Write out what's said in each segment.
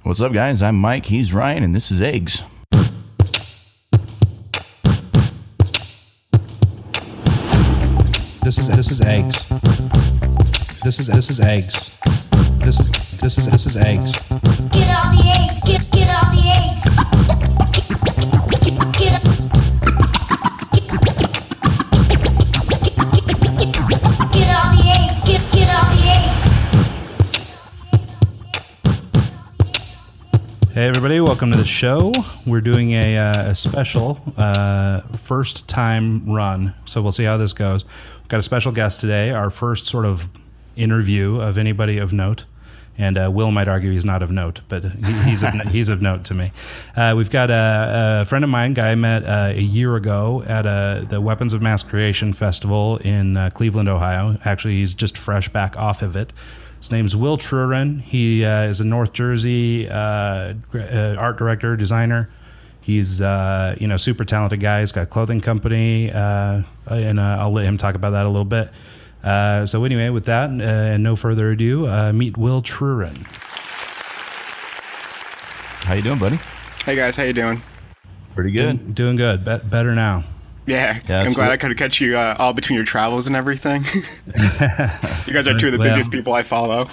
What's up, guys? I'm Mike, he's Ryan, and this is Eggs. This is eggs. This is eggs. This is eggs. Get all the eggs. Get all the eggs. Get all the eggs. Get all the eggs. Hey everybody, welcome to the show. We're doing a special first time run, so we'll see how this goes. We've got a special guest today, our first sort of interview of anybody of note. And Will might argue he's not of note, but he's of note to me. We've got a friend of mine, guy I met a year ago at the Weapons of Mass Creation Festival in Cleveland, Ohio. Actually, he's just fresh back off of it. His name's Will Truran. He is a North Jersey art director, designer. He's super talented guy. He's got a clothing company, and I'll let him talk about that a little bit. So anyway, with that, and no further ado, meet Will Truran. How you doing, buddy? Hey guys, how you doing? Pretty good. Doing good. Better now. Yeah, I'm glad I could catch you all between your travels and everything. You guys are two of the busiest people I follow.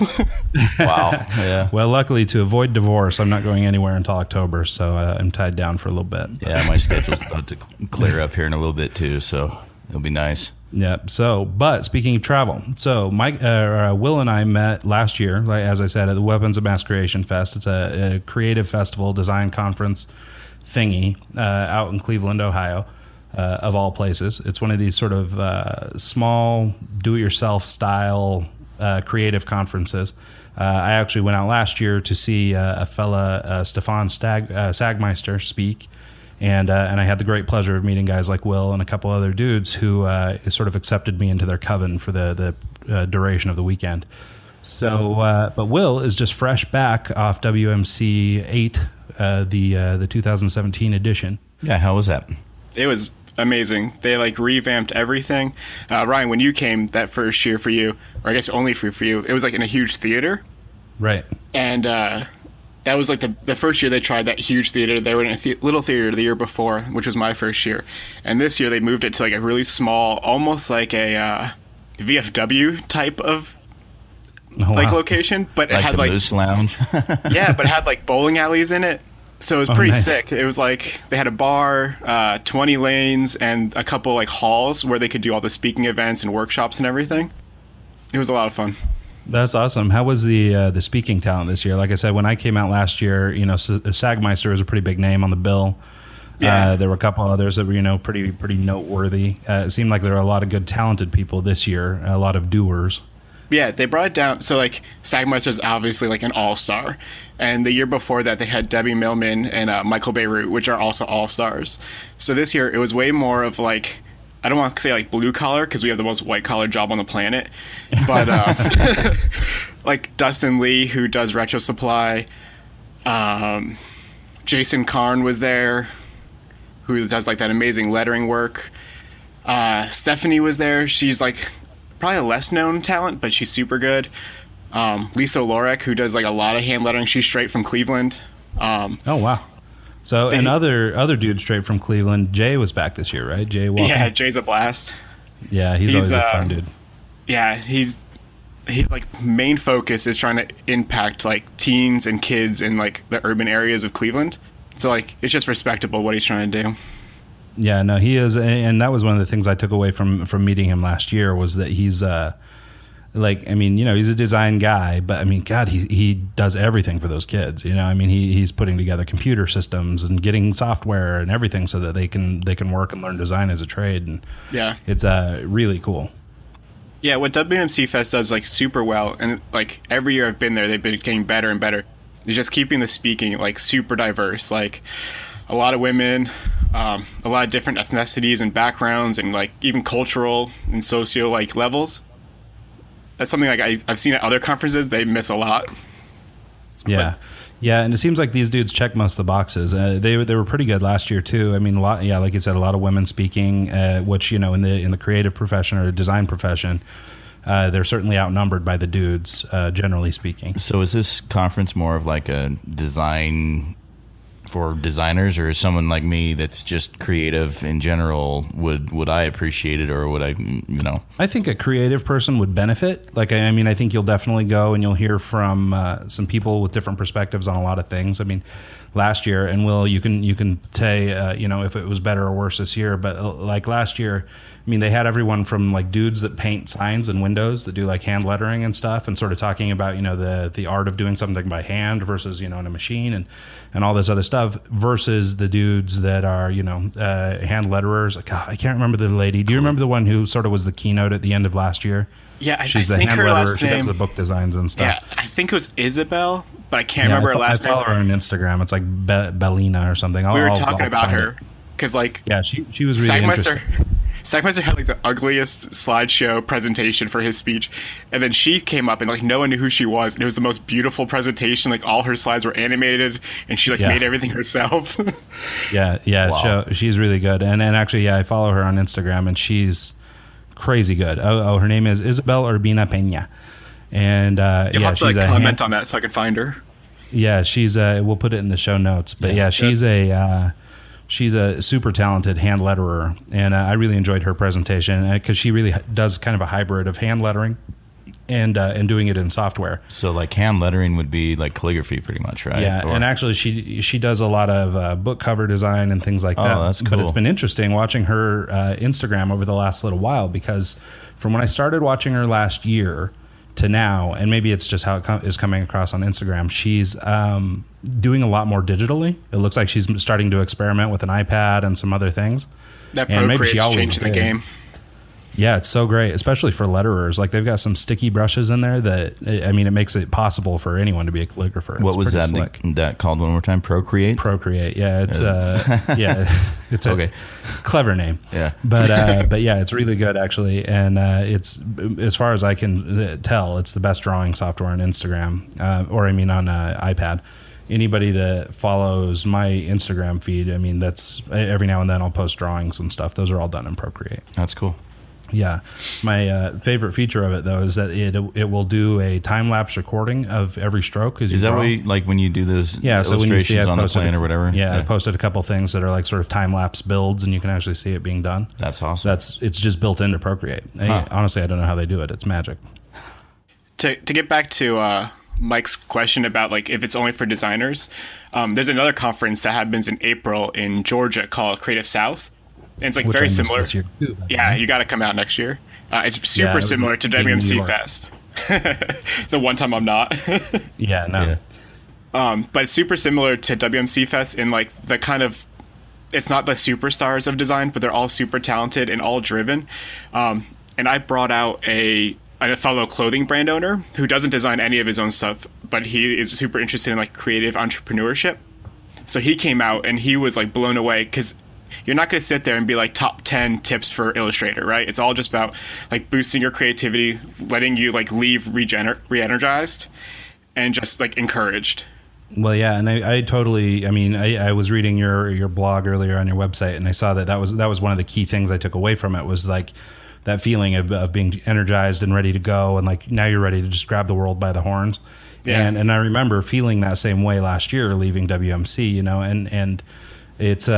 Wow. Yeah. Well, luckily, to avoid divorce, I'm not going anywhere until October, so I'm tied down for a little bit. Yeah, my schedule's about to clear up here in a little bit too, so it'll be nice. Yeah. So, but speaking of travel, so Mike, Will and I met last year, like as I said, at the Weapons of Mass Creation Fest. It's a creative festival, design conference thingy out in Cleveland, Ohio, of all places. It's one of these sort of small, do-it-yourself style creative conferences. I actually went out last year to see a fella, Stefan Sagmeister, speak. And I had the great pleasure of meeting guys like Will and a couple other dudes who sort of accepted me into their coven for the duration of the weekend. So, but Will is just fresh back off WMC 8, the 2017 edition. Yeah, how was that? It was amazing. They revamped everything. Ryan, when you came that first year for you, or I guess only for you, it was in a huge theater. Right. And that was the first year they tried that huge theater. They were in a little theater the year before, which was my first year. And this year they moved it to a really small, almost like a VFW type of location. But it had the Moose Lounge. Yeah, but it had bowling alleys in it. So it was pretty nice. sick. It was they had a bar, 20 lanes, and a couple halls where they could do all the speaking events and workshops and everything. It was a lot of fun. That's awesome. How was the speaking talent this year? Like I said, when I came out last year, Sagmeister was a pretty big name on the bill. Yeah. There were a couple others that were, pretty noteworthy. It seemed like there were a lot of good, talented people this year, a lot of doers. Yeah, they brought it down. So, Sagmeister's obviously an all-star. And the year before that, they had Debbie Millman and Michael Beirut, which are also all-stars. So this year, it was way more of I don't want to say blue-collar, because we have the most white-collar job on the planet. But, Dustin Lee, who does Retro Supply. Jason Karn was there, who does that amazing lettering work. Stephanie was there. She's probably a less known talent, but she's super good. Lisa Lorek, who does a lot of hand lettering. She's straight from Cleveland. Oh wow! So another dude straight from Cleveland. Jay was back this year, right? Jay Walker. Yeah, Jay's a blast. Yeah, he's always a fun dude. Yeah, he's main focus is trying to impact teens and kids in the urban areas of Cleveland. So it's just respectable what he's trying to do. Yeah, no, he is, and that was one of the things I took away from meeting him last year was that he's he's a design guy, but God, he does everything for those kids. He's putting together computer systems and getting software and everything so that they can work and learn design as a trade. And yeah, it's really cool. Yeah, what WMC Fest does super well, and every year I've been there, they've been getting better and better. They're just keeping the speaking super diverse, a lot of women. A lot of different ethnicities and backgrounds and even cultural and socio levels. That's something I've seen at other conferences. They miss a lot. Yeah. Yeah, and it seems like these dudes check most of the boxes. They were pretty good last year too. A lot, like you said, a lot of women speaking, which in the creative profession or design profession, they're certainly outnumbered by the dudes, generally speaking. So is this conference more of like a design for designers, or is someone like me that's just creative in general, would I appreciate it, or would I, I think a creative person would benefit. Like, I mean, I think you'll definitely go and you'll hear from some people with different perspectives on a lot of things. I mean, last year, and Will, you can say, if it was better or worse this year, but like last year, I mean, they had everyone from like dudes that paint signs and windows that do like hand lettering and stuff, and sort of talking about, the art of doing something by hand versus, in a machine and all this other stuff, versus the dudes that are, hand letterers. Like, I can't remember the lady. Do you remember the one who sort of was the keynote at the end of last year? Yeah, she's I the think hand her letterer. last She does name, the book designs and stuff. Yeah, I think it was Isabel, but I can't remember her last name. I follow her on Instagram. It's like Bellina or something. We were talking about her because, like, yeah, she was really interesting. Sackmeister had like the ugliest slideshow presentation for his speech, and then she came up and like no one knew who she was, and it was the most beautiful presentation. Like all her slides were animated, and she made everything herself. yeah. Wow. She's really good, and actually, I follow her on Instagram, and she's crazy good. Her name is Isabel Urbina Peña, and you'll have to comment on that so I can find her. Yeah, she's we'll put it in the show notes, but she's a super talented hand letterer, and I really enjoyed her presentation because she really does kind of a hybrid of hand lettering and doing it in software. So like hand lettering would be like calligraphy pretty much, right? Yeah, and actually she does a lot of book cover design and things like that. Oh, that's cool. But it's been interesting watching her Instagram over the last little while, because from when I started watching her last year to now, and maybe it's just how it is coming across on Instagram, she's doing a lot more digitally. It looks like she's starting to experiment with an iPad and some other things. That Procreate's changed the game. Yeah, it's so great, especially for letterers. Like, they've got some sticky brushes in there that, I mean, it makes it possible for anyone to be a calligrapher. What was that? That called one more time? Procreate? Procreate. Yeah, it's it's a clever name. Yeah, but yeah, it's really good actually, and it's, as far as I can tell, it's the best drawing software on Instagram, or on iPad. Anybody that follows my Instagram feed, I mean, that's every now and then I'll post drawings and stuff. Those are all done in Procreate. That's cool. Yeah. My favorite feature of it, though, is that it will do a time-lapse recording of every stroke. Is that what like when you do those so when you see on the plane or whatever? Yeah, I posted a couple things that are like sort of time-lapse builds, and you can actually see it being done. That's awesome. It's just built into Procreate. Honestly, I don't know how they do it. It's magic. To get back to Mike's question about like if it's only for designers, there's another conference that happens in April in Georgia called Creative South. And it's like very similar. This year too, yeah, you got to come out next year. It's super similar to WMC Fest. The one time I'm not. Yeah, no. Yeah. But it's super similar to WMC Fest in like the kind of, it's not the superstars of design, but they're all super talented and all driven. And I brought out a fellow clothing brand owner who doesn't design any of his own stuff, but he is super interested in like creative entrepreneurship. So he came out and he was like blown away, because you're not going to sit there and be like top 10 tips for Illustrator, right? It's all just about like boosting your creativity, letting you like leave re-energized and just like encouraged. Well, yeah, and I totally, I mean, I was reading your blog earlier on your website, and I saw that was one of the key things I took away from it, was like that feeling of being energized and ready to go, and like now you're ready to just grab the world by the horns. Yeah. And I remember feeling that same way last year leaving WMC, and it's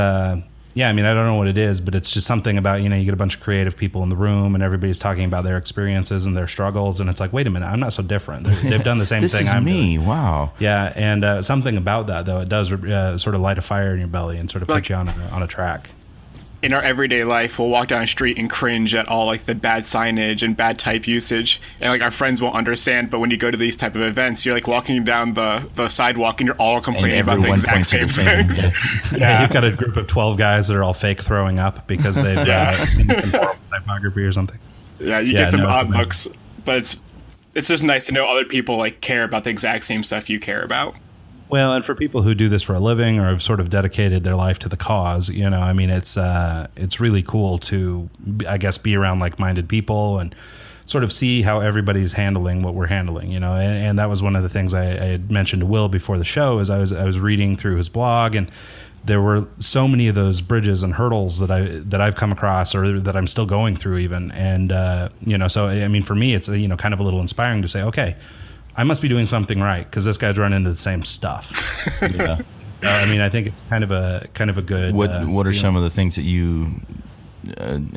yeah, I mean, I don't know what it is, but it's just something about, you get a bunch of creative people in the room and everybody's talking about their experiences and their struggles. And it's like, wait a minute, I'm not so different. They've done the same this thing is I'm me. doing. Wow. Yeah. And something about that, though, it does sort of light a fire in your belly and sort of put you on a track. In our everyday life, we'll walk down a street and cringe at all like the bad signage and bad type usage, and like our friends won't understand. But when you go to these type of events, you're like walking down the sidewalk and you're all complaining about the exact same things. Yeah, you've got a group of 12 guys that are all fake throwing up because they've seen some horrible typography or something. Yeah, you get some odd looks, but it's just nice to know other people like care about the exact same stuff you care about. Well, and for people who do this for a living or have sort of dedicated their life to the cause, I mean, it's really cool to, I guess, be around like-minded people and sort of see how everybody's handling what we're handling, you know. And that was one of the things I had mentioned to Will before the show. Is I was reading through his blog, and there were so many of those bridges and hurdles that I've come across, or that I'm still going through even. And you know, so I mean, for me, it's, you know, kind of a little inspiring to say, okay, I must be doing something right, because this guy's running into the same stuff. Yeah. I mean, I think it's kind of a good. What are some of the things that you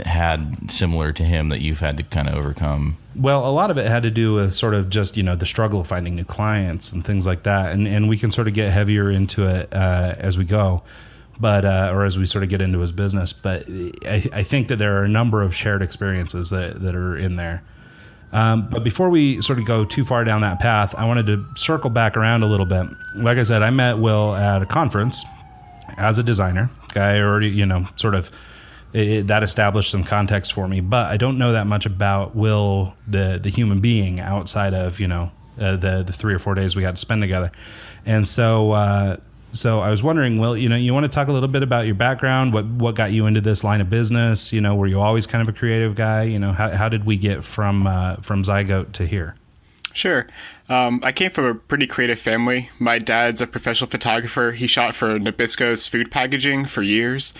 had similar to him that you've had to kind of overcome? Well, a lot of it had to do with sort of just, you know, the struggle of finding new clients and things like that. And we can sort of get heavier into it as we go, but or as we sort of get into his business. But I think that there are a number of shared experiences that are in there. But before we sort of go too far down that path, I wanted to circle back around a little bit. Like I said, I met Will at a conference as a designer. Guy already, you know, sort of that established some context for me. But I don't know that much about Will, the human being, outside of, you know, the 3 or 4 days we got to spend together. And so so I was wondering, Will, you know, you want to talk a little bit about your background, what got you into this line of business? You know, were you always kind of a creative guy? You know, how did we get from Zygote to here? Sure. I came from a pretty creative family. My dad's a professional photographer. He shot for Nabisco's food packaging for years.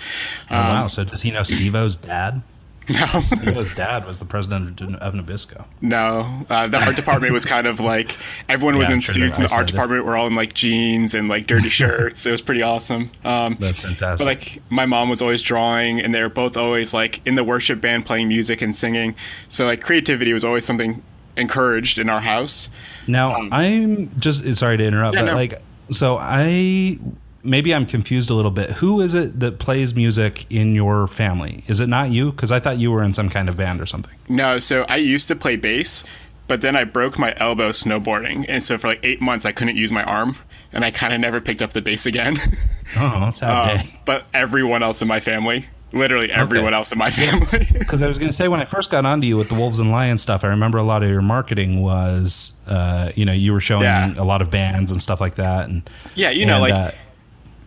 Oh, wow. So does he know Steve-O's dad? No. Steve-O's dad was the president of Nabisco. No. The art department was kind of like, everyone was in suits, and the art department were all in like jeans and like dirty shirts. It was pretty awesome. That's fantastic. But like, my mom was always drawing, and they were both always like in the worship band playing music and singing. So like, creativity was always something encouraged in our house. Now, I'm just sorry to interrupt, but like, so maybe I'm confused a little bit. Who is it that plays music in your family? Is it not you? Because I thought you were in some kind of band or something. No, so I used to play bass, but then I broke my elbow snowboarding, and so for like 8 months I couldn't use my arm, and I kind of never picked up the bass again. Oh, sad day. But everyone else in my family, literally everyone else in my family. Because I was going to say, when I first got onto you with the Wolves and Lions stuff, I remember a lot of your marketing was, you know, you were showing a lot of bands and stuff like that. And like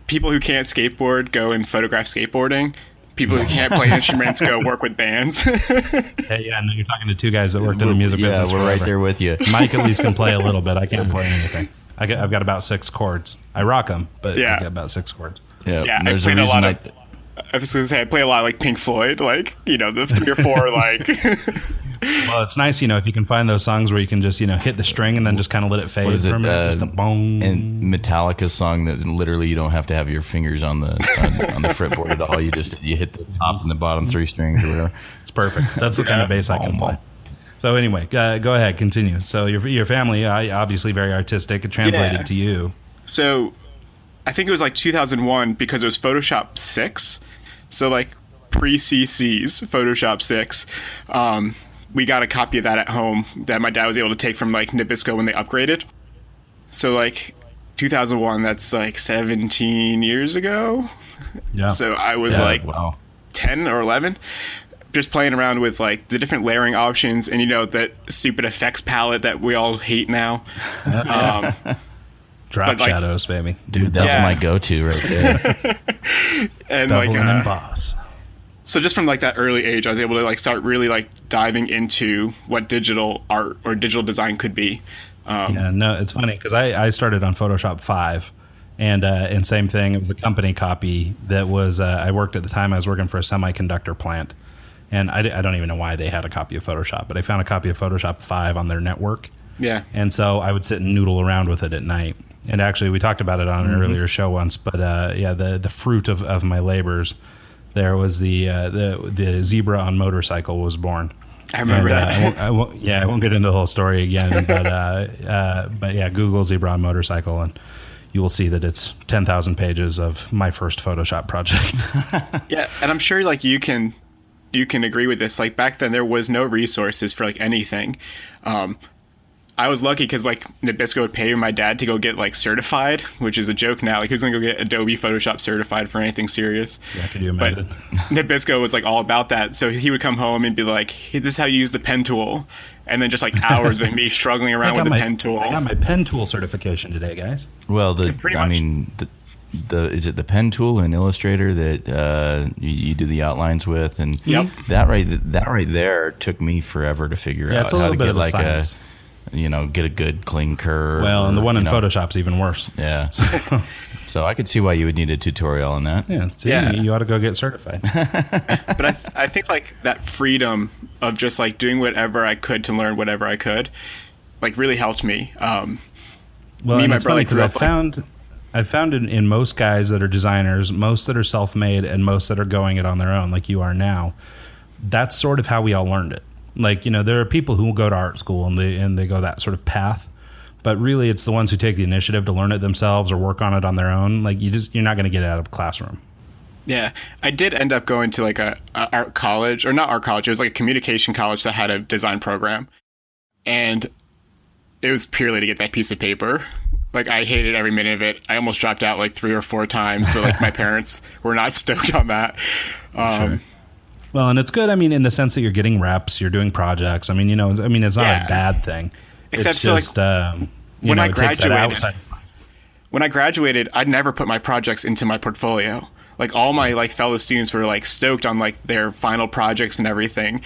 people who can't skateboard go and photograph skateboarding. People who can't play instruments go work with bands. Hey, yeah, no, you're talking to two guys that worked in the music business. We're right there with you. Mike at least can play a little bit. I can't play anything. I've got about 6 chords. I rock them, but I've got about 6 chords. Yeah, I played a lot of... I was going to say, I play a lot of like Pink Floyd, like, you know, the 3 or 4 like... Well, it's nice, you know, if you can find those songs where you can just, you know, hit the string and then just kind of let it fade for a minute. Just a boom. And Metallica's song that literally you don't have to have your fingers on the fretboard at all. You hit the top and the bottom 3 strings or whatever. It's perfect. That's the kind of bass I can play. So anyway, go ahead, continue. So your family, obviously very artistic. It translated to you. So I think it was like 2001 because it was Photoshop 6. So like pre-CC's Photoshop 6. We got a copy of that at home that my dad was able to take from like Nabisco when they upgraded. So like 2001, that's like 17 years ago. Yeah. So I was 10 or 11, just playing around with like the different layering options and, you know, that stupid effects palette that we all hate now. Drop shadows, baby. Dude, that's my go-to right there. And Double and boss. So just from like that early age, I was able to like start really like diving into what digital art or digital design could be. It's funny because I started on Photoshop 5, and same thing. It was a company copy that was I worked at the time. I was working for a semiconductor plant, and I don't even know why they had a copy of Photoshop, but I found a copy of Photoshop 5 on their network. Yeah, and so I would sit and noodle around with it at night. And actually, we talked about it on an earlier show once. But the fruit of my labors. There was the zebra on motorcycle was born. I remember that. I won't get into the whole story again, but yeah, Google zebra on motorcycle, and you will see that it's 10,000 pages of my first Photoshop project. Yeah, and I'm sure like you can agree with this. Like back then, there was no resources for like anything. I was lucky because like Nabisco would pay my dad to go get like certified, which is a joke now. Like, who's gonna go get Adobe Photoshop certified for anything serious? Yeah, could you imagine? But Nabisco was like all about that. So he would come home and be like, hey, "This is how you use the pen tool," and then just like hours of me struggling around with the pen tool. I got my pen tool certification today, guys. Well, is it the pen tool in Illustrator that you do the outlines with, and Yep. that right there took me forever to figure out it's a how little to bit get of a like science. get a good clean curve. Well, and the one in know. Photoshop's even worse. Yeah. So I could see why you would need a tutorial on that. Yeah, see, Yeah. you ought to go get certified. But I think like that freedom of just like doing whatever I could to learn whatever I could, like really helped me. Well, Me and and my it's funny brother because I've found in most guys that are designers, most that are self-made, and most that are going it on their own, like you are now, that's sort of how we all learned it. Like, there are people who will go to art school and they go that sort of path, but really it's the ones who take the initiative to learn it themselves or work on it on their own. Like you're not going to get it out of a classroom. Yeah, I did end up going to like a art college, or not art college. It was like a communication college that had a design program, and it was purely to get that piece of paper. Like I hated every minute of it. I almost dropped out like 3 or 4 times. So like my parents were not stoked on that. Sure. Well, and it's good. I mean, in the sense that you're getting reps, you're doing projects. I mean, it's not Yeah. a bad thing. Except it's so, like, just, when I it takes that graduated- outside. When I graduated, I'd never put my projects into my portfolio. Like all my like fellow students were like stoked on like their final projects and everything.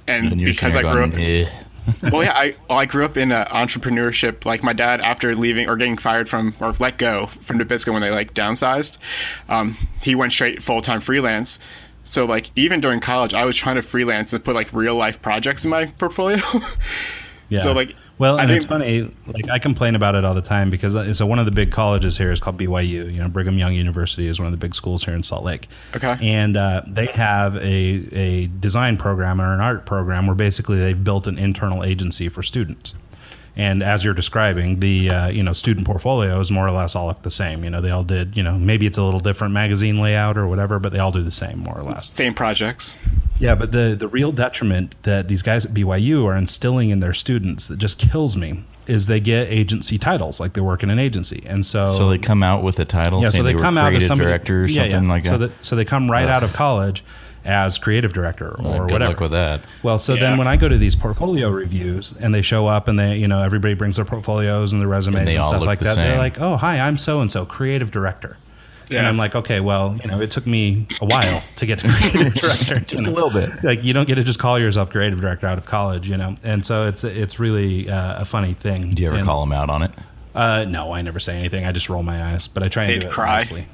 And you're because I sitting grew there up, going, well, yeah, I grew up in entrepreneurship. Like my dad, after leaving or getting fired from or let go from Nabisco when they like downsized, he went straight full-time freelance. So like even during college, I was trying to freelance and put like real life projects in my portfolio. Yeah. So like, well, I and it's didn't- funny. Like I complain about it all the time because so one of the big colleges here is called BYU. Brigham Young University is one of the big schools here in Salt Lake. Okay. And they have a design program or an art program where basically they've built an internal agency for students. And as you're describing, the student portfolio is more or less all look the same. They all did. Maybe it's a little different magazine layout or whatever, but they all do the same more or less. same projects. Yeah, but the real detriment that these guys at BYU are instilling in their students that just kills me is they get agency titles, like they work in an agency, and so they come out with a title. yeah, so saying they were come out as creative somebody, director or something like that. So they come right out of college as creative director or Good whatever. luck with that. Well, so Yeah. then when I go to these portfolio reviews and they show up and they, everybody brings their portfolios and their resumes And they and all stuff look like the that. same. They're like, "Oh, hi, I'm so and so, creative director." And Yeah. I'm like, okay, well, it took me a while to get to creative director. Just a little bit. Like, you don't get to just call yourself creative director out of college, And so it's really a funny thing. Do you ever And, call them out on it? No, I never say anything. I just roll my eyes, but I try and They'd do it cry. nicely.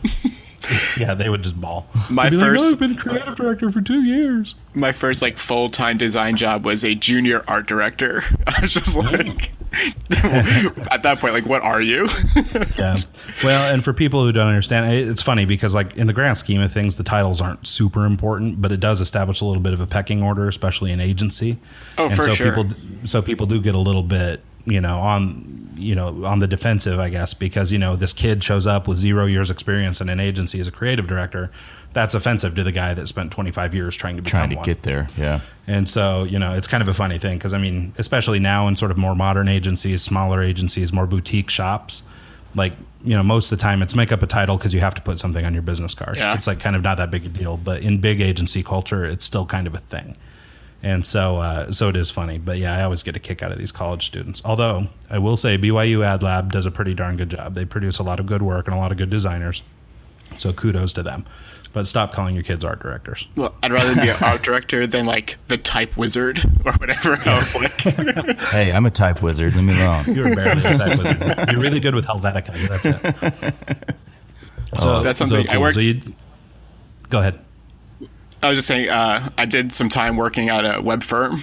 Yeah, they would just bawl. My They'd be like, first- "No, I've been creative director for 2 years." My first like full-time design job was a junior art director. I was just like, at that point, like, what are you? Yeah. Well, and for people who don't understand, it's funny because, like, in the grand scheme of things, the titles aren't super important, but it does establish a little bit of a pecking order, especially in agency. Oh, and for so sure. people do get a little bit, on the defensive, I guess, because this kid shows up with 0 years experience in an agency as a creative director. That's offensive to the guy that spent 25 years trying to become Trying to one. get there, yeah. And so, it's kind of a funny thing because, especially now in sort of more modern agencies, smaller agencies, more boutique shops, like, most of the time it's make up a title because you have to put something on your business card. Yeah. It's like kind of not that big a deal, but in big agency culture, it's still kind of a thing. And so it is funny. But yeah, I always get a kick out of these college students. Although I will say BYU Ad Lab does a pretty darn good job. They produce a lot of good work and a lot of good designers. So kudos to them. But stop calling your kids art directors. Well, I'd rather be an art director than like the type wizard or whatever else. Like, Hey, I'm a type wizard. Leave me alone. You're barely a type wizard. You're really good with Helvetica. That's it. So that's something so I cool. work- So you go ahead. I was just saying, I did some time working at a web firm,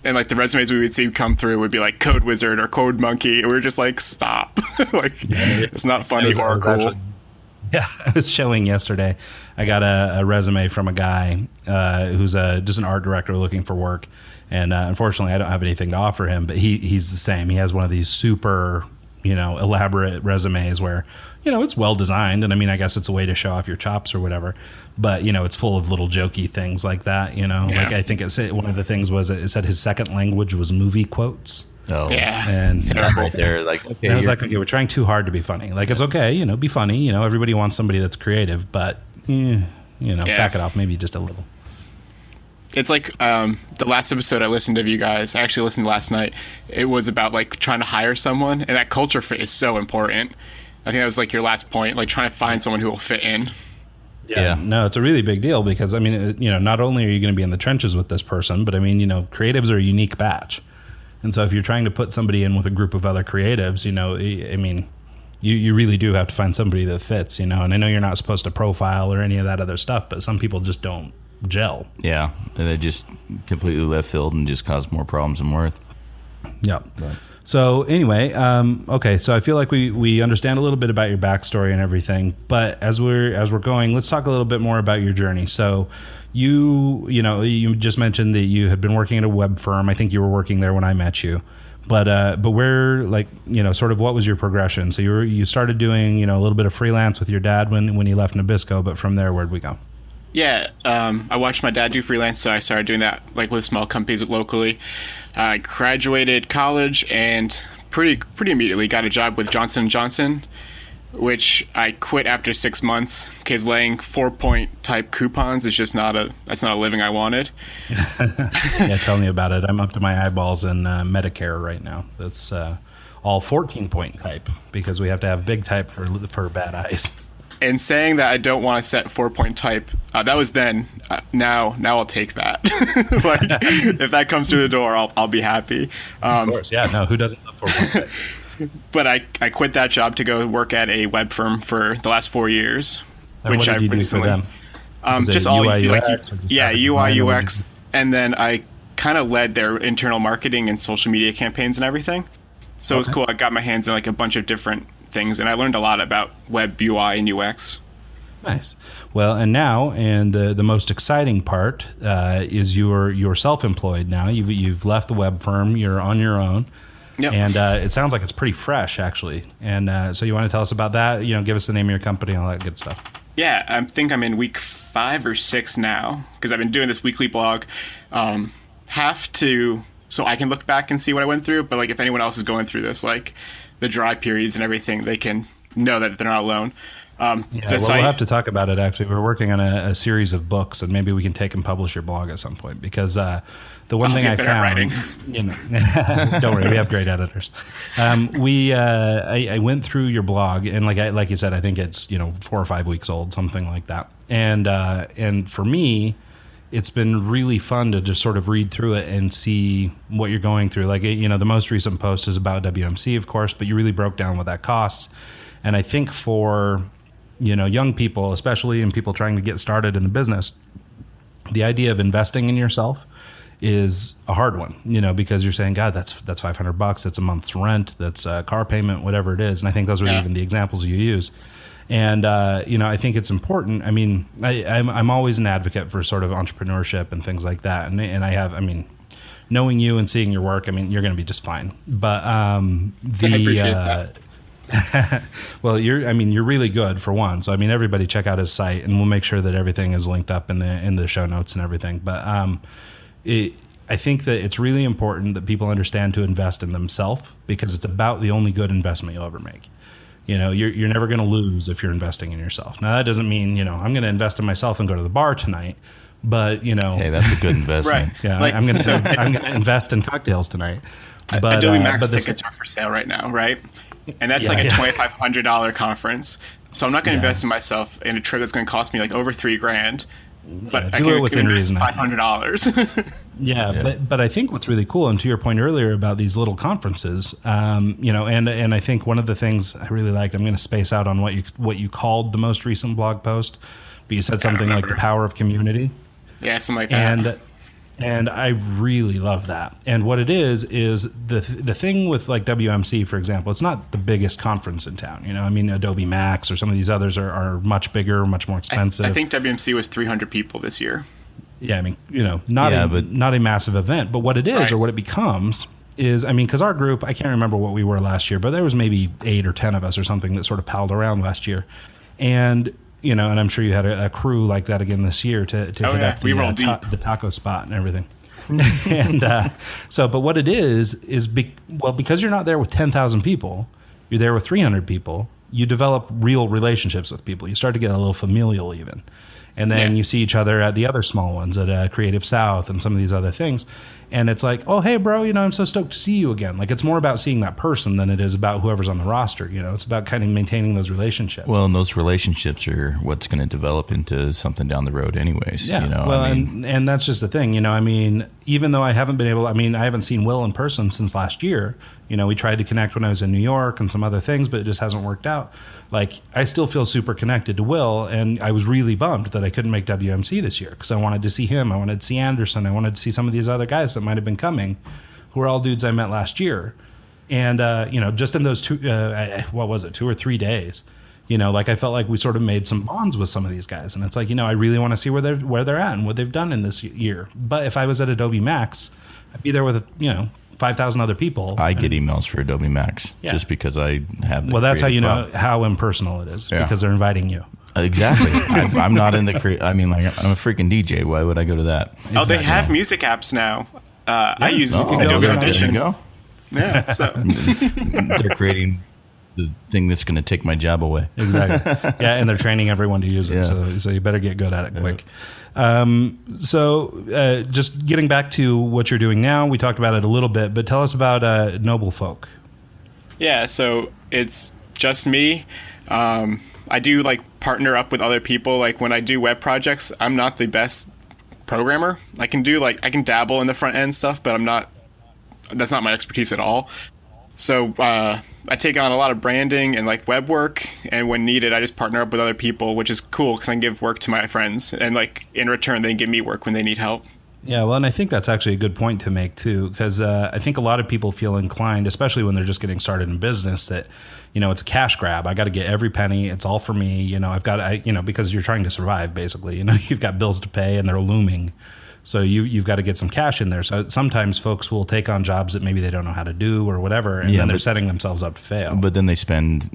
and like the resumes we would see come through would be like Code Wizard or Code Monkey, and we were just like, stop, like it's not funny I or was cool. actually- yeah, I was showing yesterday. I got a resume from a guy who's just an art director looking for work, and unfortunately, I don't have anything to offer him. But he's the same. He has one of these super, elaborate resumes where, it's well designed, and I guess it's a way to show off your chops or whatever. But it's full of little jokey things like that. Like I think one of the things was it said his second language was movie quotes. Oh, Yeah, And it's Right terrible. there, like, okay. And I was you're- like, okay, we're trying too hard to be funny. Like, it's okay, be funny. Everybody wants somebody that's creative, but, back it off maybe just a little. It's like the last episode I listened to you guys. I actually listened last night. It was about like trying to hire someone, and that culture fit is so important. I think that was like your last point, like trying to find someone who will fit in. Yeah. No, it's a really big deal because, I mean, not only are you going to be in the trenches with this person, but I mean, creatives are a unique batch. And so if you're trying to put somebody in with a group of other creatives, I mean, you really do have to find somebody that fits, and I know you're not supposed to profile or any of that other stuff, but some people just don't gel. Yeah. And they just completely left field and just cause more problems than worth. Yeah. Right. So anyway, okay. So I feel like we understand a little bit about your backstory and everything, but as we're going, let's talk a little bit more about your journey. So you just mentioned that you had been working at a web firm. I think you were working there when I met you, but where, like, sort of what was your progression? So you started doing, a little bit of freelance with your dad when he left Nabisco, but from there, where'd we go? Yeah, I watched my dad do freelance, so I started doing that like with small companies locally. I graduated college and pretty immediately got a job with Johnson & Johnson, which I quit after 6 months because laying 4-point type coupons is just that's not a living I wanted. Yeah, tell me about it. I'm up to my eyeballs in Medicare right now. That's all 14-point type because we have to have big type for bad eyes. And saying that I don't want to set 4-point type, that was then. Now I'll take that. Like, if that comes through the door, I'll be happy. Of course, yeah. No, who doesn't love 4-point type? But I quit that job to go work at a web firm for the last 4 years. And what did you do for them? Just all UI, like, UX, UI UX, and then I kind of led their internal marketing and social media campaigns and everything. So It was cool. I got my hands in like a bunch of different things, and I learned a lot about web UI and UX. Nice. Well, and now, and the most exciting part is you're self-employed now. You've left the web firm. You're on your own. Yep. And it sounds like it's pretty fresh, actually. And so you want to tell us about that? Give us the name of your company and all that good stuff. Yeah, I think I'm in week 5 or 6 now because I've been doing this weekly blog. So I can look back and see what I went through. But like if anyone else is going through this, like the dry periods and everything, they can know that they're not alone. We'll have to talk about it, actually. We're working on a series of books, and maybe we can take and publish your blog at some point, because the one thing I found, don't worry, we have great editors. I went through your blog, and like you said, I think it's 4 or 5 weeks old, something like that. And for me, it's been really fun to just sort of read through it and see what you're going through. Like, the most recent post is about WMC, of course, but you really broke down what that costs. And I think for, young people, especially, and people trying to get started in the business, the idea of investing in yourself is a hard one, because you're saying, God, that's $500. That's a month's rent. That's a car payment, whatever it is. And I think those are even the examples you use. And, I think it's important. I mean, I'm always an advocate for sort of entrepreneurship and things like that. And I have, knowing you and seeing your work, you're going to be just fine. But I appreciate that. Well, you're really good, for one. So, everybody check out his site, and we'll make sure that everything is linked up in the show notes and everything. But I think that it's really important that people understand to invest in themselves, because it's about the only good investment you'll ever make. You're never going to lose if you're investing in yourself. Now, that doesn't mean, I'm going to invest in myself and go to the bar tonight, but, hey, that's a good investment. Right. Yeah, I'm going to invest in cocktails tonight. But, Adobe Max tickets are for sale right now, right? And that's like a $2,500 conference. So I'm not going to invest in myself in a trip that's going to cost me like over $3,000. But I can invest $500. Yeah. But I think what's really cool, and to your point earlier about these little conferences, and I think one of the things I really liked, I'm going to space out on what you called the most recent blog post, but you said something like the power of community. Yeah, something like that. And I really love that. And what it is the thing with like WMC, for example, it's not the biggest conference in town. Adobe Max or some of these others are much bigger, much more expensive. I think WMC was 300 people this year. Yeah, not a massive event, but what it is, or what it becomes is, because our group, I can't remember what we were last year, but there was maybe 8 or 10 of us or something that sort of palled around last year. And and I'm sure you had a crew like that again this year to hit up the taco spot and everything. And but what it is because you're not there with 10,000 people, you're there with 300 people, you develop real relationships with people. You start to get a little familial even. And then Yeah. you see each other at the other small ones at Creative South and some of these other things. And it's like, oh, hey, bro, I'm so stoked to see you again. Like, it's more about seeing that person than it is about whoever's on the roster. It's about kind of maintaining those relationships. Well, and those relationships are what's going to develop into something down the road anyways. Yeah. Well, and that's just the thing, even though I haven't been able, I haven't seen Will in person since last year. We tried to connect when I was in New York and some other things, but it just hasn't worked out. Like, I still feel super connected to Will, and I was really bummed that I couldn't make WMC this year because I wanted to see him. I wanted to see Anderson. I wanted to see some of these other guys that might have been coming, who are all dudes I met last year. And, just in those 2 or 3 days, I felt like we sort of made some bonds with some of these guys. And it's like, I really want to see where they're at and what they've done in this year. But if I was at Adobe Max, I'd be there with, 5,000 other people. I get emails for Adobe Max just because I have. Well, that's how you know how impersonal it is, because they're inviting you. Exactly. I'm not in the. I'm a freaking DJ. Why would I go to that? Oh, they have music apps now. I use Adobe Audition. There you go. Yeah, so They're creating the thing that's going to take my job away. Exactly. Yeah, and they're training everyone to use it. Yeah. So you better get good at it quick. Just getting back to what you're doing now, we talked about it a little bit, but tell us about Noble Folk. yeah, so it's just me. I do partner up with other people. Like when I do web projects, I'm not the best programmer. I can dabble in the front end stuff, but that's not my expertise at all. So I take on a lot of branding and web work, and when needed, I just partner up with other people, which is cool because I can give work to my friends, and in return, they give me work when they need help. Yeah, well, and I think that's actually a good point to make too, because I think a lot of people feel inclined, especially when they're just getting started in business, that it's a cash grab. I got to get every penny. It's all for me. Because you're trying to survive, basically. You've got bills to pay, and they're looming. So you've got to get some cash in there. So sometimes folks will take on jobs that maybe they don't know how to do or whatever, and then they're setting themselves up to fail. But then they spend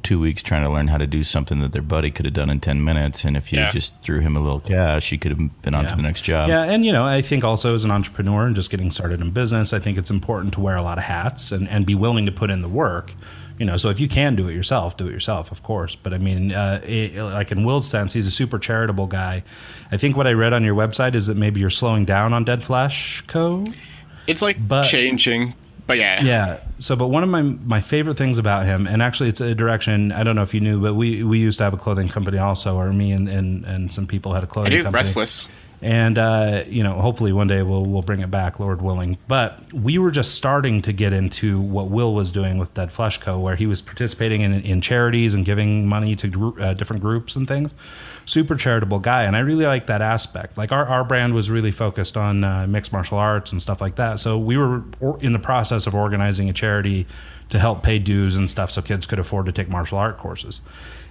2 weeks trying to learn how to do something that their buddy could have done in 10 minutes. And if you just threw him a little cash, he could have been on to the next job. Yeah, and I think also as an entrepreneur and just getting started in business, I think it's important to wear a lot of hats and be willing to put in the work. So if you can do it yourself, of course. But like in Will's sense, he's a super charitable guy. I think what I read on your website is that maybe you're slowing down on Dead Flesh Co. It's changing, but yeah. Yeah. So, but one of my favorite things about him, and actually it's a direction, I don't know if you knew, but we used to have a clothing company also, or me and some people had a clothing company. Restless. And, hopefully one day we'll bring it back, Lord willing. But we were just starting to get into what Will was doing with Dead Flesh Co., where he was participating in charities and giving money to different groups and things. Super charitable guy. And I really like that aspect. Our brand was really focused on mixed martial arts and stuff like that. So we were in the process of organizing a charity to help pay dues and stuff so kids could afford to take martial art courses.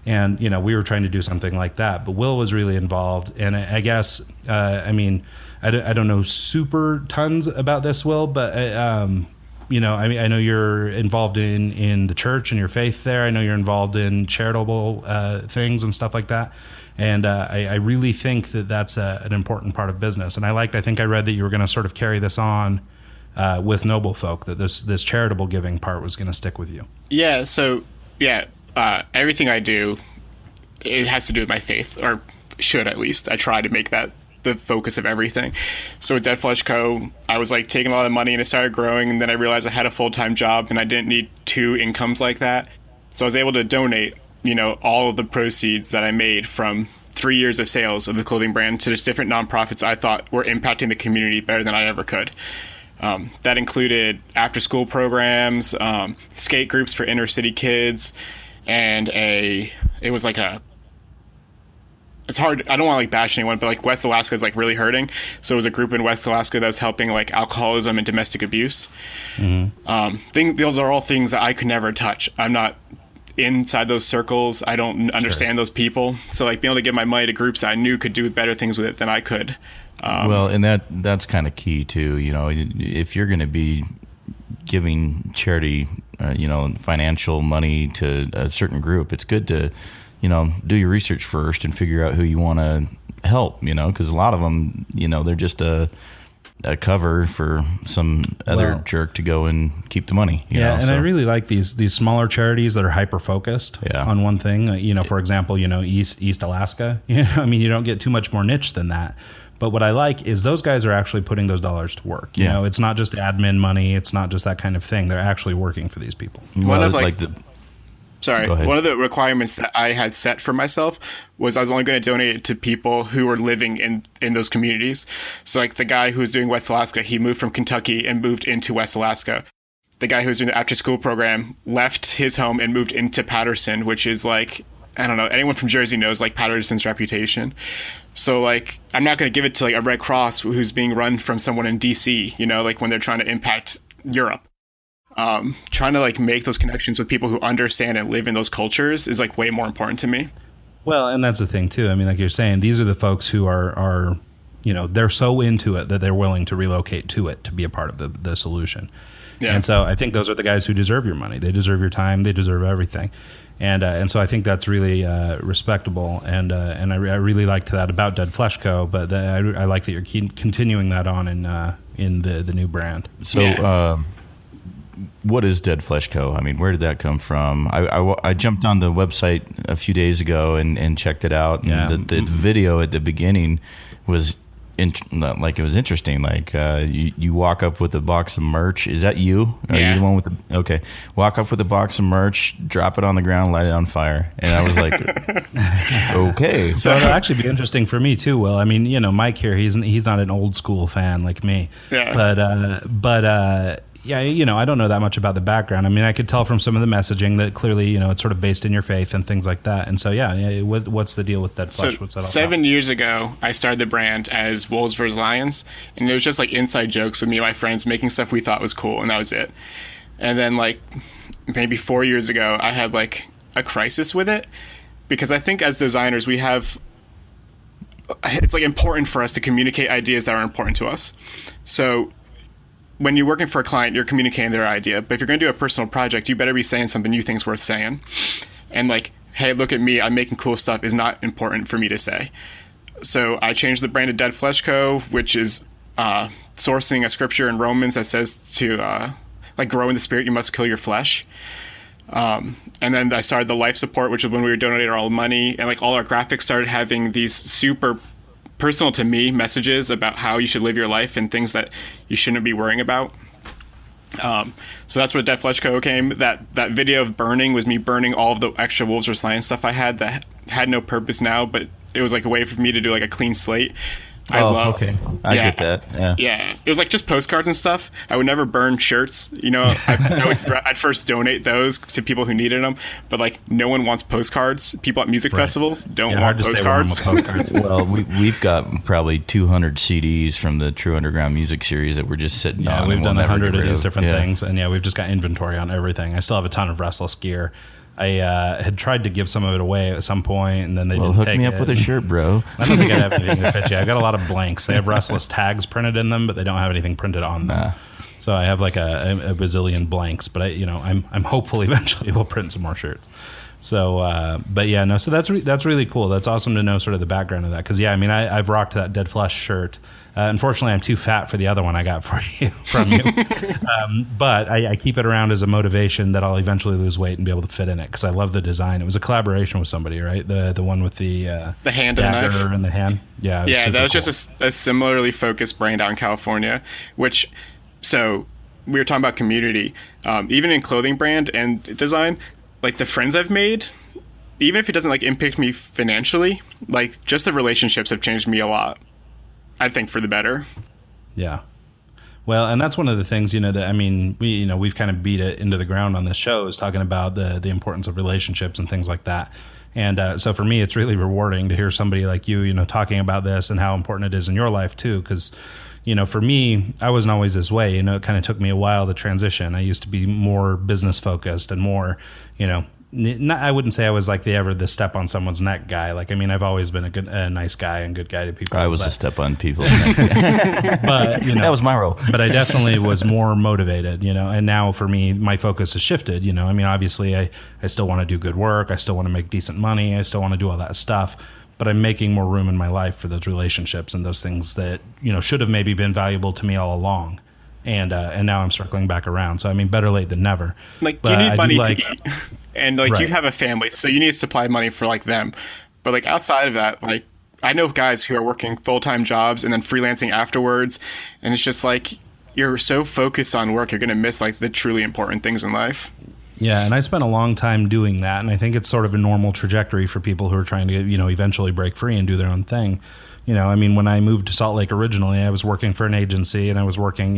And, we were trying to do something like that. But Will was really involved. And I guess, I don't know super tons about this, Will, but, I know you're involved in the church and your faith there. I know you're involved in charitable things and stuff like that. And I really think that that's an important part of business. And I think I read that you were going to sort of carry this on with Noble Folk, that this charitable giving part was going to stick with you. Yeah, so, everything I do, it has to do with my faith, or should at least. I try to make that the focus of everything. So with Dead Flesh Co., I was taking a lot of money and it started growing, and then I realized I had a full-time job and I didn't need two incomes like that. So I was able to donate, all of the proceeds that I made from 3 years of sales of the clothing brand to just different nonprofits I thought were impacting the community better than I ever could. That included after-school programs, skate groups for inner-city kids, and it's hard. I don't want to bash anyone, but West Alaska is really hurting. So it was a group in West Alaska that was helping alcoholism and domestic abuse. Mm-hmm. Those are all things that I could never touch. I'm not inside those circles. I don't understand those people. So being able to give my money to groups that I knew could do better things with it than I could. Well, and that's kind of key too. If you're going to be giving charity, financial money to a certain group, it's good to, do your research first and figure out who you want to help, because a lot of them, they're just a cover for some other jerk to go and keep the money. You know, and I really like these smaller charities that are hyper focused on one thing. You know, for example, you know, East Alaska. You know, I mean, you don't get too much more niche than that. But what I like is those guys are actually putting those dollars to work. You know, it's not just admin money. It's not just that kind of thing. They're actually working for these people. One of one of the requirements that I had set for myself was I was only going to donate it to people who were living in those communities. So like the guy who was doing West Alaska, he moved from Kentucky and moved into West Alaska. The guy who was doing the after school program left his home and moved into Patterson, which is like, I don't know, anyone from Jersey knows like Patterson's reputation. So like, I'm not going to give it to like a Red Cross who's being run from someone in DC, you know, like when they're trying to impact Europe. Trying to like make those connections with people who understand and live in those cultures is like way more important to me. Well, and that's the thing too. I mean, like you're saying, these are the folks who are, you know, they're so into it that they're willing to relocate to it to be a part of the solution. Yeah. And so I think those are the guys who deserve your money. They deserve your time. They deserve everything. And so I think that's really respectable. And I really liked that about Dead Flesh Co. But I like that you're continuing that on in the new brand. So. What is Dead Flesh Co.? I mean, where did that come from? I jumped on the website a few days ago and checked it out. And the video at the beginning was it was interesting. Like you walk up with a box of merch. Is that you? Are you the one with the? Okay, walk up with a box of merch, drop it on the ground, light it on fire, and I was like, okay. So it'll actually be interesting for me too. Will, I mean, you know, Mike here, he's not an old school fan like me. Yeah. But. Yeah, you know, I don't know that much about the background. I mean, I could tell from some of the messaging that clearly, you know, it's sort of based in your faith and things like that. And so, what's the deal with Dead Flesh? What's that all 7 years ago, I started the brand as Wolves vs. Lions, and it was just like inside jokes with me and my friends making stuff we thought was cool, and that was it. And then like maybe 4 years ago, I had like a crisis with it, because I think as designers, it's like important for us to communicate ideas that are important to us. So when you're working for a client, you're communicating their idea. But if you're going to do a personal project, you better be saying something you think's worth saying. And like, hey, look at me, I'm making cool stuff is not important for me to say. So I changed the brand to Dead Flesh Co., which is sourcing a scripture in Romans that says to like grow in the spirit, you must kill your flesh. And then I started the life support, which is when we were donating our own money, and like all our graphics started having these super personal to me messages about how you should live your life and things that you shouldn't be worrying about. So that's where Dead Flesh Co. came. That video of burning was me burning all of the extra Wolves vs. Lions stuff I had that had no purpose now, but it was like a way for me to do like a clean slate. Okay. I get that. Yeah. It was like just postcards and stuff. I would never burn shirts. You know, I'd first donate those to people who needed them. But like, no one wants postcards. People at music festivals don't want postcards. Well, we've got probably 200 CDs from the True Underground Music Series that we're just sitting on. Yeah, we've done 100 of these different things. And we've just got inventory on everything. I still have a ton of Restless gear. I had tried to give some of it away at some point, and then they didn't take it. Hook me up with a shirt, bro. I don't think I have anything to fit you. I got a lot of blanks. They have Restless tags printed in them, but they don't have anything printed on them. So I have like a bazillion blanks, but I'm hopeful eventually we'll print some more shirts. So, but yeah, no. So that's really cool. That's awesome to know sort of the background of that, because I mean, I've rocked that Dead Flesh shirt. Unfortunately, I'm too fat for the other one I got from you. But I keep it around as a motivation that I'll eventually lose weight and be able to fit in it, because I love the design. It was a collaboration with somebody, right? The one with the hand and the knife and the hand. Yeah, that was cool. Just a similarly focused brand out in California. So we were talking about community, even in clothing brand and design. Like the friends I've made, even if it doesn't like impact me financially, like just the relationships have changed me a lot. I think for the better. Yeah. Well, and that's one of the things, that, I mean, we've kind of beat it into the ground on this show, is talking about the importance of relationships and things like that. And so for me, it's really rewarding to hear somebody like you, talking about this and how important it is in your life too. Because, for me, I wasn't always this way. It kind of took me a while to transition. I used to be more business focused and more, I wouldn't say I was like the step on someone's neck guy. Like, I mean, I've always been a nice guy and good guy to people. I was a step on people's neck. But, that was my role. But I definitely was more motivated, and now for me, my focus has shifted, I mean, obviously I still want to do good work. I still want to make decent money. I still want to do all that stuff. but I'm making more room in my life for those relationships and those things that, should have maybe been valuable to me all along. And now I'm circling back around. So, I mean, better late than never. Like, but you need I money do to eat. And, like, Right. you have a family, so you need to supply money for, like, them. But, like, outside of that, like, I know guys who are working full-time jobs and then freelancing afterwards. And it's just, like, you're so focused on work, you're going to miss, like, the truly important things in life. Yeah, and I spent a long time doing that, and I think it's sort of a normal trajectory for people who are trying to, eventually break free and do their own thing. I mean, when I moved to Salt Lake originally, I was working for an agency, and I was working,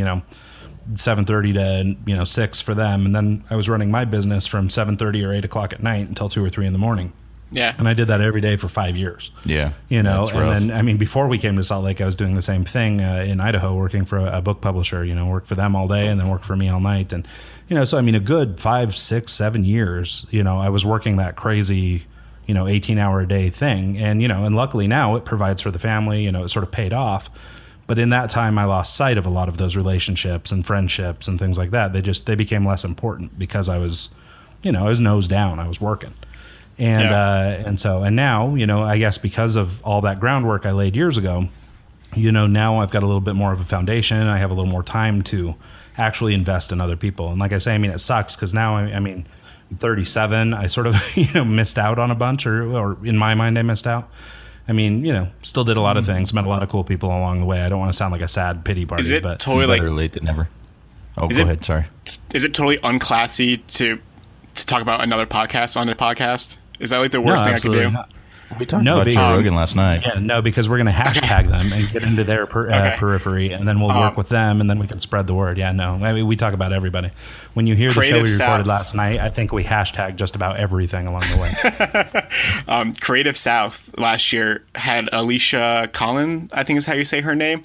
7:30 to 6 for them, and then I was running my business from 7:30 or 8 o'clock at night until 2 or 3 in the morning. Yeah. And I did that every day for 5 years. Yeah. And that's rough. then, I mean, before we came to Salt Lake, I was doing the same thing in Idaho, working for a book publisher, work for them all day and then work for me all night. And, so, I mean, a good 5, 6, 7 years, I was working that crazy, 18-hour a day thing. And, and luckily now it provides for the family, it sort of paid off. But in that time, I lost sight of a lot of those relationships and friendships and things like that. They became less important because I was nose down. I was working. And now, I guess because of all that groundwork I laid years ago, now I've got a little bit more of a foundation. I have a little more time to actually invest in other people. And like I say, I mean, it sucks because now, I'm 37. I sort of, missed out on a bunch, or in my mind, I missed out. I mean, still did a lot of things, met a lot of cool people along the way. I don't want to sound like a sad pity party. Is it but totally, like, Better late than never. Oh, Is go it- ahead. Sorry. is it totally unclassy to talk about another podcast on a podcast? Is that, like, the worst thing I could absolutely do? not. We talked No, about big- Joe Rogan last night. Yeah, no, because we're going to hashtag them and get into their Okay. periphery, and then we'll work with them, and then we can spread the word. Yeah, no, I mean, we talk about everybody. When you hear the show Creative we recorded South. last night, I think we hashtag just about everything along the way. Creative South last year had Alicia Collin, I think is how you say her name.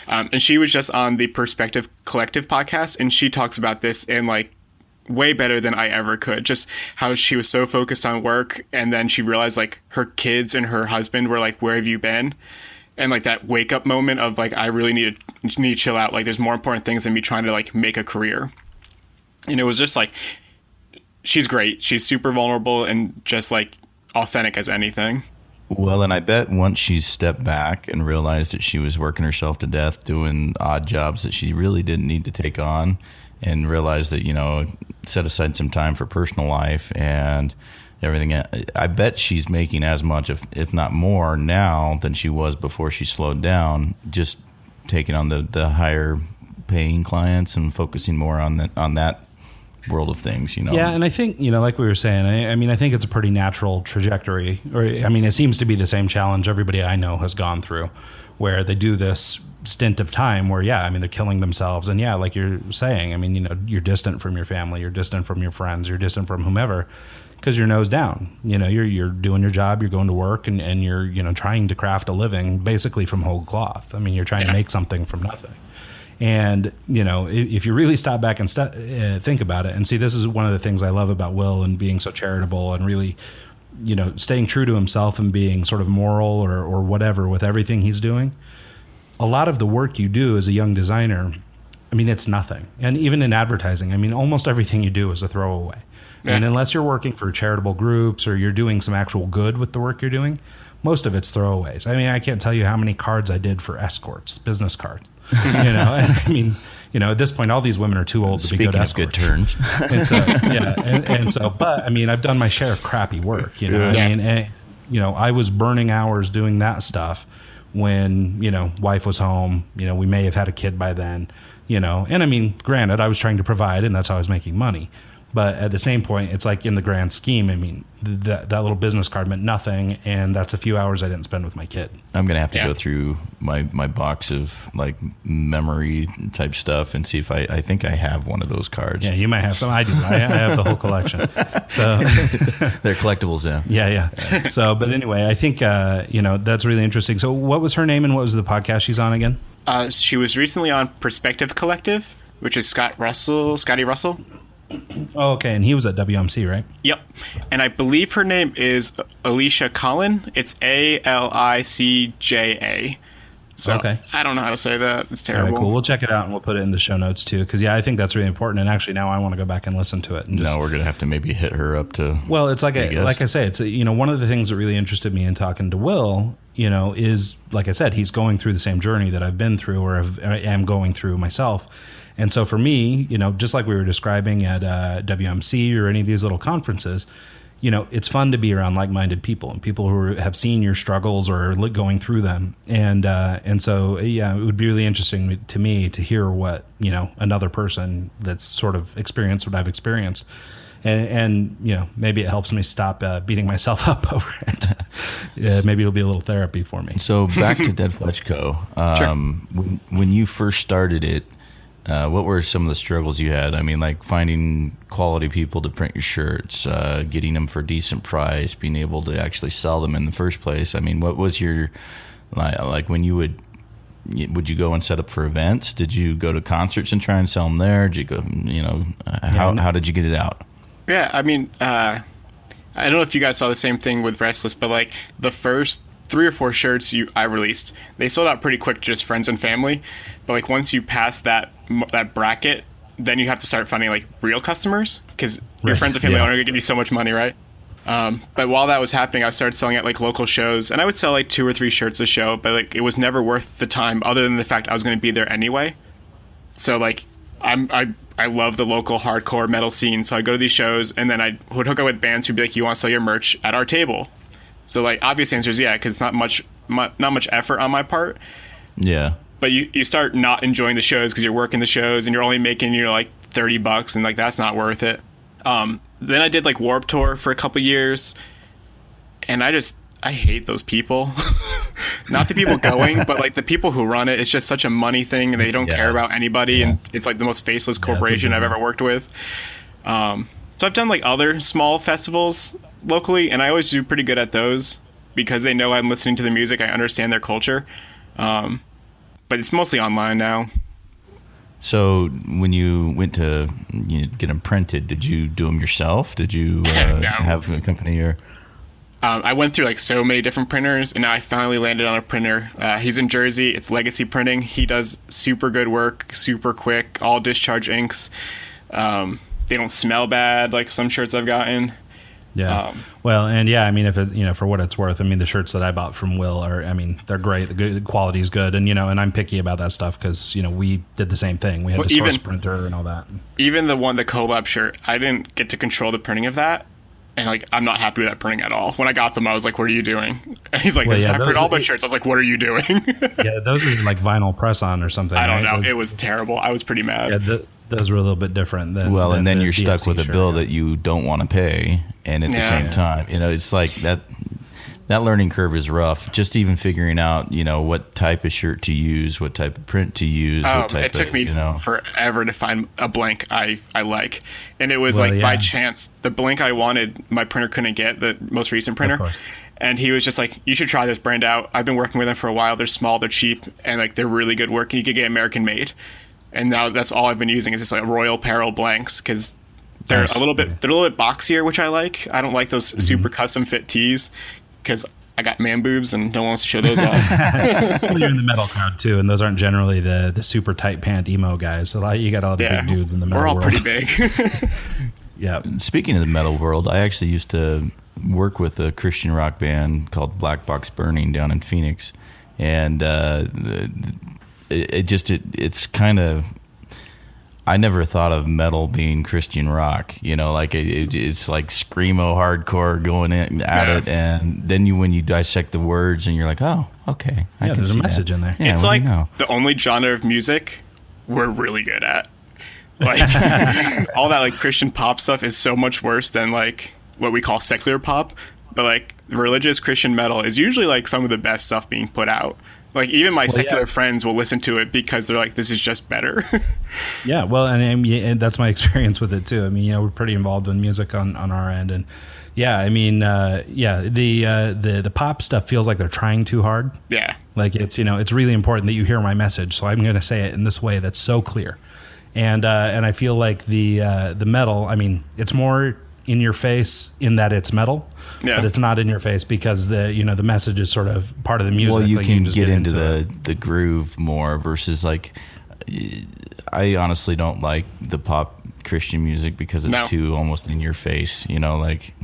And she was just on the Perspective Collective podcast, and she talks about this in, like, way better than I ever could. Just how she was so focused on work, and then she realized, like, her kids and her husband were like, where have you been? And, like, that wake up moment of, like, I really need to chill out. Like, there's more important things than me trying to, like, make a career. And it was just like, she's great. She's super vulnerable and just, like, authentic as anything. Well, and I bet once she stepped back and realized that she was working herself to death doing odd jobs that she really didn't need to take on, and realized that, set aside some time for personal life and everything. I bet she's making as much, if not more now than she was before she slowed down, just taking on the higher paying clients and focusing more on that world of things, Yeah, and I think, like we were saying, I mean, I think it's a pretty natural trajectory. Or, I mean, it seems to be the same challenge everybody I know has gone through, where they do this stint of time where, yeah, I mean, they're killing themselves. And yeah, like you're saying, I mean, you're distant from your family, you're distant from your friends, you're distant from whomever, because you're nose down. You're doing your job, you're going to work, and you're, trying to craft a living basically from whole cloth. I mean, you're trying to make something from nothing. And, if you really stop back and think about it, and see, this is one of the things I love about Will and being so charitable and really, staying true to himself and being sort of moral or whatever with everything he's doing. A lot of the work you do as a young designer, I mean, it's nothing. And even in advertising, I mean, almost everything you do is a throwaway. Yeah. And unless you're working for charitable groups or you're doing some actual good with the work you're doing, most of it's throwaways. I mean, I can't tell you how many cards I did for escorts, business cards. And I mean, at this point, all these women are too old to be good escorts. Speaking of good turns. And so, and so, but I mean, I've done my share of crappy work, I mean, I was burning hours doing that stuff when, wife was home, we may have had a kid by then, and I mean, granted, I was trying to provide and that's how I was making money. But at the same point, it's like in the grand scheme, I mean, that little business card meant nothing, and that's a few hours I didn't spend with my kid. I'm going to have to go through my box of, like, memory type stuff and see if I think I have one of those cards. Yeah, you might have some. I do. I have the whole collection. So They're collectibles, yeah. Yeah. So, but anyway, I think, that's really interesting. So what was her name and what was the podcast she's on again? She was recently on Perspective Collective, which is Scotty Russell. Oh, okay. And he was at WMC, right? Yep. And I believe her name is Alicia Collin. It's Alicja. So Okay. I don't know how to say that. It's All terrible. right, cool. We'll check it out and we'll put it in the show notes too. Because I think that's really important. And actually, now I want to go back and listen to it. And just, No, we're gonna have to maybe hit her up to. well, it's like guess. like I say, it's one of the things that really interested me in talking to Will. Is like I said, he's going through the same journey that I've been through, or I am going through myself. And so for me, just like we were describing at WMC or any of these little conferences, it's fun to be around like-minded people and people who have seen your struggles or are going through them. And so, yeah, it would be really interesting to me to hear what, another person that's sort of experienced what I've experienced. And maybe it helps me stop beating myself up over it. Maybe it'll be a little therapy for me. So back to Dead Fletch Co. Sure. When you first started it, what were some of the struggles you had? I mean, like finding quality people to print your shirts, getting them for a decent price, being able to actually sell them in the first place. I mean, what was your, like when you would you go and set up for events? Did you go to concerts and try and sell them there? Did you go, how did you get it out? Yeah, I mean, I don't know if you guys saw the same thing with Restless, but like the first 3 or 4 shirts I released, they sold out pretty quick to just friends and family. But like once you pass that bracket, then you have to start finding like real customers because your friends and family aren't going to give you so much money, right? But while that was happening, I started selling at like local shows, and I would sell like 2 or 3 shirts a show, but like it was never worth the time, other than the fact I was going to be there anyway. So like I love the local hardcore metal scene, so I'd go to these shows, and then I would hook up with bands who'd be like, "You want to sell your merch at our table?" So like obvious answer is yeah, because it's not much effort on my part. Yeah. But you start not enjoying the shows because you're working the shows and you're only making like $30, and like that's not worth it. Then I did like Warped Tour for a couple years, and I hate those people. Not the people going, but like the people who run it. It's just such a money thing, and they don't care about anybody, and it's like the most faceless corporation I've ever worked with. So I've done like other small festivals locally, and I always do pretty good at those because they know I'm listening to the music. I understand their culture. But it's mostly online now. So when you went to get them printed, did you do them yourself? Did you have a company or? I went through like so many different printers, and now I finally landed on a printer. He's in Jersey. It's Legacy Printing. He does super good work, super quick, all discharge inks. They don't smell bad like some shirts I've gotten. Yeah. Well, and yeah, I mean, if it's, for what it's worth, I mean, the shirts that I bought from Will are, I mean, they're great. The quality is good. And, and I'm picky about that stuff because, we did the same thing. We had the source printer and all that. Even the collab shirt, I didn't get to control the printing of that. And like, I'm not happy with that printing at all. When I got them, I was like, what are you doing? And he's like, I print all my shirts. I was like, what are you doing? Yeah, those are like vinyl press on or something. I don't know. It was terrible. I was pretty mad. Yeah, those were a little bit different than. Well, and then the you're stuck DFC with a shirt, bill that you don't want to pay, and at the same time, it's like that learning curve is rough. Just even figuring out, what type of shirt to use, what type of print to use. It took me forever to find a blank I like, and it was by chance the blank I wanted, my printer couldn't get, the most recent printer. And he was just like, you should try this brand out. I've been working with them for a while. They're small, they're cheap, and like they're really good work, and you could get American made. And now that's all I've been using is just like Royal Peril blanks because they're a little bit boxier, which I like. I don't like those super custom fit tees because I got man boobs and no one wants to show those off. Well, you're in the metal crowd too, and those aren't generally the super tight pant emo guys. So you got all the big dudes in the metal world. We're all pretty big. Yeah. Speaking of the metal world, I actually used to work with a Christian rock band called Black Box Burning down in Phoenix, and it's kind of, I never thought of metal being Christian rock, like it's like screamo hardcore going at it, and then when you dissect the words and you're like, oh, okay, there's a message in there. Yeah, it's like the only genre of music we're really good at. Like all that like Christian pop stuff is so much worse than like what we call secular pop, but like religious Christian metal is usually like some of the best stuff being put out. Like, even my secular friends will listen to it because they're like, this is just better. Yeah, well, and that's my experience with it, too. I mean, we're pretty involved in music on our end. And, yeah, I mean, the pop stuff feels like they're trying too hard. Yeah. Like, it's, it's really important that you hear my message, so I'm going to say it in this way that's so clear. And I feel like the metal, I mean, it's more in your face in that it's metal, Yeah. but it's not in your face because the message is sort of part of the music. Well, you Like, can just get into it. the groove more versus like. I honestly don't like the pop Christian music because it's too almost in your face. Like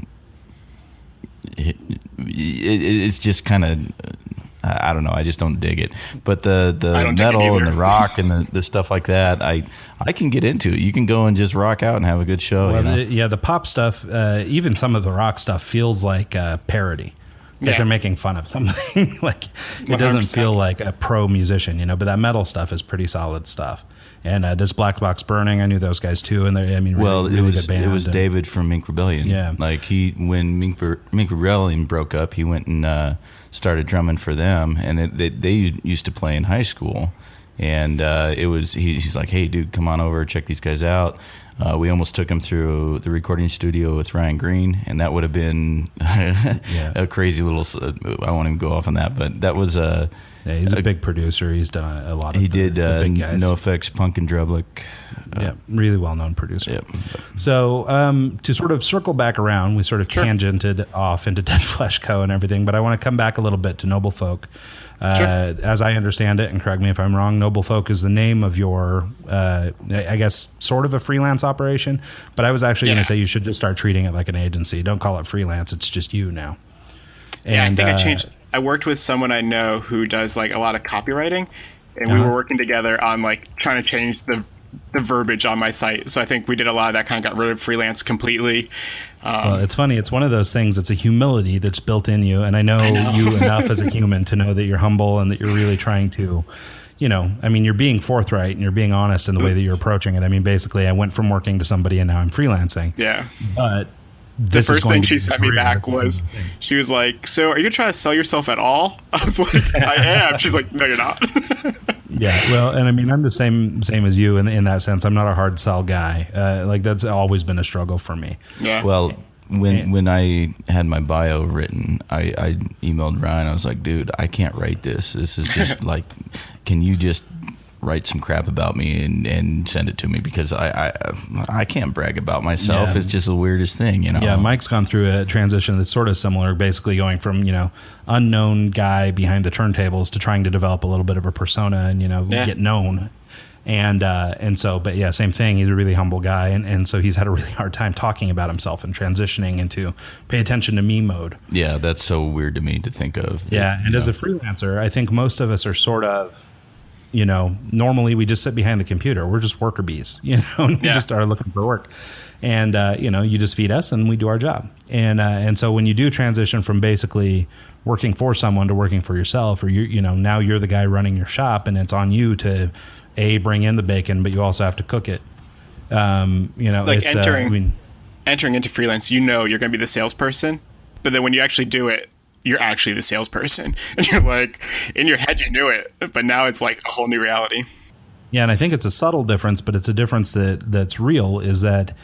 it's just kind of. I don't know. I just don't dig it. But the metal and the rock and the stuff like that, I can get into it. You can go and just rock out and have a good show. Well, the pop stuff, even some of the rock stuff, feels like a parody. It's like they're making fun of something. Like it doesn't 100%. feel like a pro musician, But that metal stuff is pretty solid stuff. And this Black Box Burning, I knew those guys too, and they're really good band. It was David from Mink Rebellion. Yeah, like when Mink Rebellion broke up, he went and started drumming for them, and they used to play in high school, and he's like, hey dude, come on over, check these guys out. We almost took him through the recording studio with Ryan Green, and that would have been a crazy little. I won't even go off on that, but that was he's a big producer. He's done a lot of. He did the big guys. No Effects, Punk and Drublic. Really well known producer. Yep. So to sort of circle back around, we sort of tangented off into Dead Flesh Co. and everything, but I want to come back a little bit to Noble Folk. As I understand it, and correct me if I'm wrong, Noble Folk is the name of your, I guess, sort of a freelance operation. But I was actually going to say you should just start treating it like an agency. Don't call it freelance. It's just you now. Yeah, I think I changed. I worked with someone I know who does like a lot of copywriting, and we were working together on like trying to change the verbiage on my site. So I think we did a lot of that, kind of got rid of freelance completely. Well, it's funny. It's one of those things. It's a humility that's built in you. And I know you enough as a human to know that you're humble and that you're really trying to, you're being forthright and you're being honest in the way that you're approaching it. I mean, basically I went from working to somebody and now I'm freelancing. Yeah. But the first thing she sent me back was, she was like, so are you trying to sell yourself at all? I was like, I am. She's like, no, you're not. Yeah, well, and I mean, I'm the same as you in that sense. I'm not a hard sell guy. Like that's always been a struggle for me. Yeah. Well, when I had my bio written, I emailed Ryan. I was like, dude, I can't write this. This is just like, can you just write some crap about me and send it to me, because I can't brag about myself. Yeah. It's just the weirdest thing, Yeah, Mike's gone through a transition that's sort of similar, basically going from, unknown guy behind the turntables to trying to develop a little bit of a persona and, get known. And so, but yeah, same thing. He's a really humble guy. And so he's had a really hard time talking about himself and transitioning into pay attention to me mode. Yeah, that's so weird to me to think of. Yeah. And as a freelancer, I think most of us are sort of, normally we just sit behind the computer. We're just worker bees, and we just are looking for work. And, you just feed us and we do our job. And so when you do transition from basically working for someone to working for yourself, or now you're the guy running your shop and it's on you to bring in the bacon, but you also have to cook it. Like it's, entering into freelance, you're going to be the salesperson, but then when you actually do it, you're actually the salesperson. And you're like, in your head, you knew it, but now it's like a whole new reality. Yeah. And I think it's a subtle difference, but it's a difference that's real, is that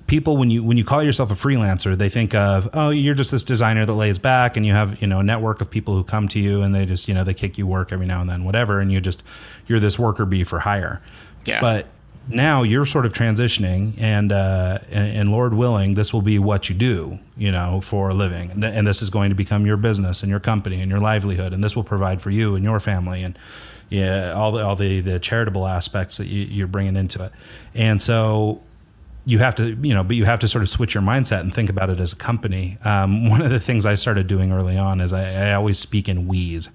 people, when you call yourself a freelancer, they think of, oh, you're just this designer that lays back and you have, a network of people who come to you and they just, they kick you work every now and then, whatever. And you're this worker bee for hire. Yeah. But now you're sort of transitioning and Lord willing, this will be what you do, for a living. And this is going to become your business and your company and your livelihood. And this will provide for you and your family and all the charitable aspects that you're bringing into it. And so you have to, but you have to sort of switch your mindset and think about it as a company. One of the things I started doing early on is I always speak in we's.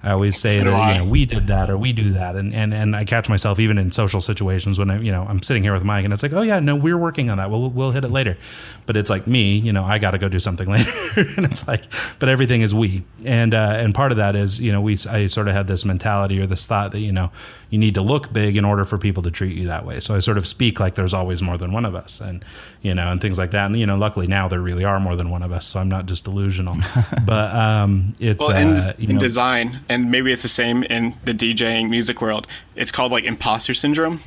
I always say that we did that or we do that, and I catch myself even in social situations when I'm sitting here with Mike and it's like, oh yeah, no, we're working on that. We'll hit it later, but it's like me, I got to go do something later, and it's like, but everything is we, and part of that is I sort of had this mentality or this thought that you need to look big in order for people to treat you that way. So I sort of speak like there's always more than one of us, and and things like that. And luckily now there really are more than one of us, so I'm not just delusional. But it's in design. And maybe it's the same in the DJing music world. It's called like imposter syndrome,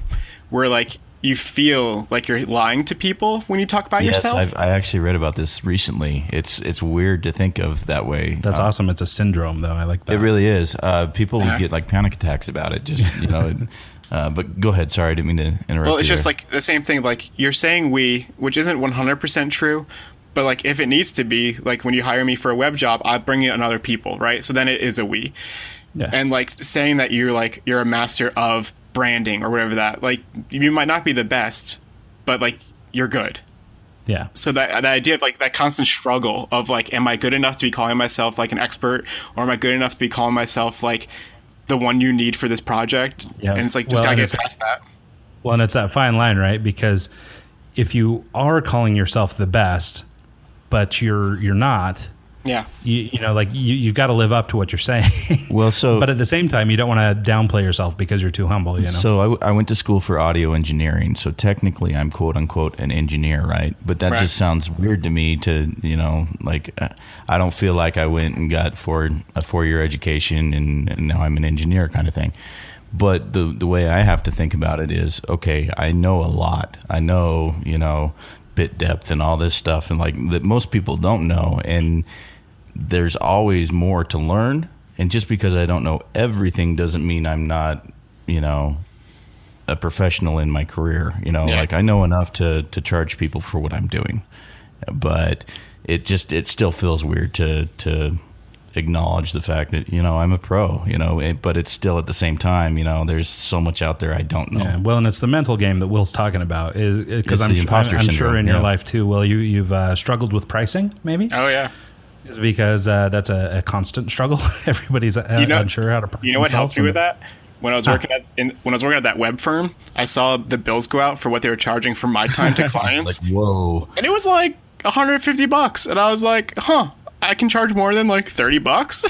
where like you feel like you're lying to people when you talk about Yes, yourself. I actually read about this recently. It's weird to think of that way. That's awesome. It's a syndrome, though. I like that. It really is. People Yeah. get like panic attacks about it. Just but go ahead. Sorry, I didn't mean to interrupt. Well, it's you just there. like the same thing. Like you're saying we, which isn't 100% true, but like if it needs to be, like when you hire me for a web job, I bring in other people, right? So then it is a we. Yeah. And like saying that you're a master of branding or whatever that, like you might not be the best, but like you're good. Yeah. So that idea of like that constant struggle of like, am I good enough to be calling myself like an expert, or am I good enough to be calling myself like the one you need for this project? Yeah. And it's like, just Well, gotta and get past that. Well, and it's that fine line, right? Because if you are calling yourself the best, but you're not, Yeah. you've got to live up to what you're saying. Well, so But at the same time, you don't want to downplay yourself because you're too humble, you know? So I went to school for audio engineering. So technically, I'm quote unquote an engineer, right? But that Right. just sounds weird to me. I don't feel like I went and got a 4-year education and now I'm an engineer kind of thing. But the way I have to think about it is, okay, I know a lot. I know bit depth and all this stuff, and like that most people don't know, and there's always more to learn. And just because I don't know everything doesn't mean I'm not, a professional in my career. Yeah. Like I know enough to charge people for what I'm doing, but it still feels weird to acknowledge the fact that I'm a pro. But it's still at the same time, there's so much out there I don't know. Yeah, well, and it's the mental game that Will's talking about, is because It's the imposter I'm sure syndrome, in your yeah. life too, Will, you've struggled with pricing, maybe? Oh yeah. Is it because that's a constant struggle? Everybody's unsure how to price You know what helped themselves me and- with that? When I was working at that web firm, I saw the bills go out for what they were charging for my time to clients, Like, whoa. and it was like $150, and I was like, huh, I can charge more than like $30.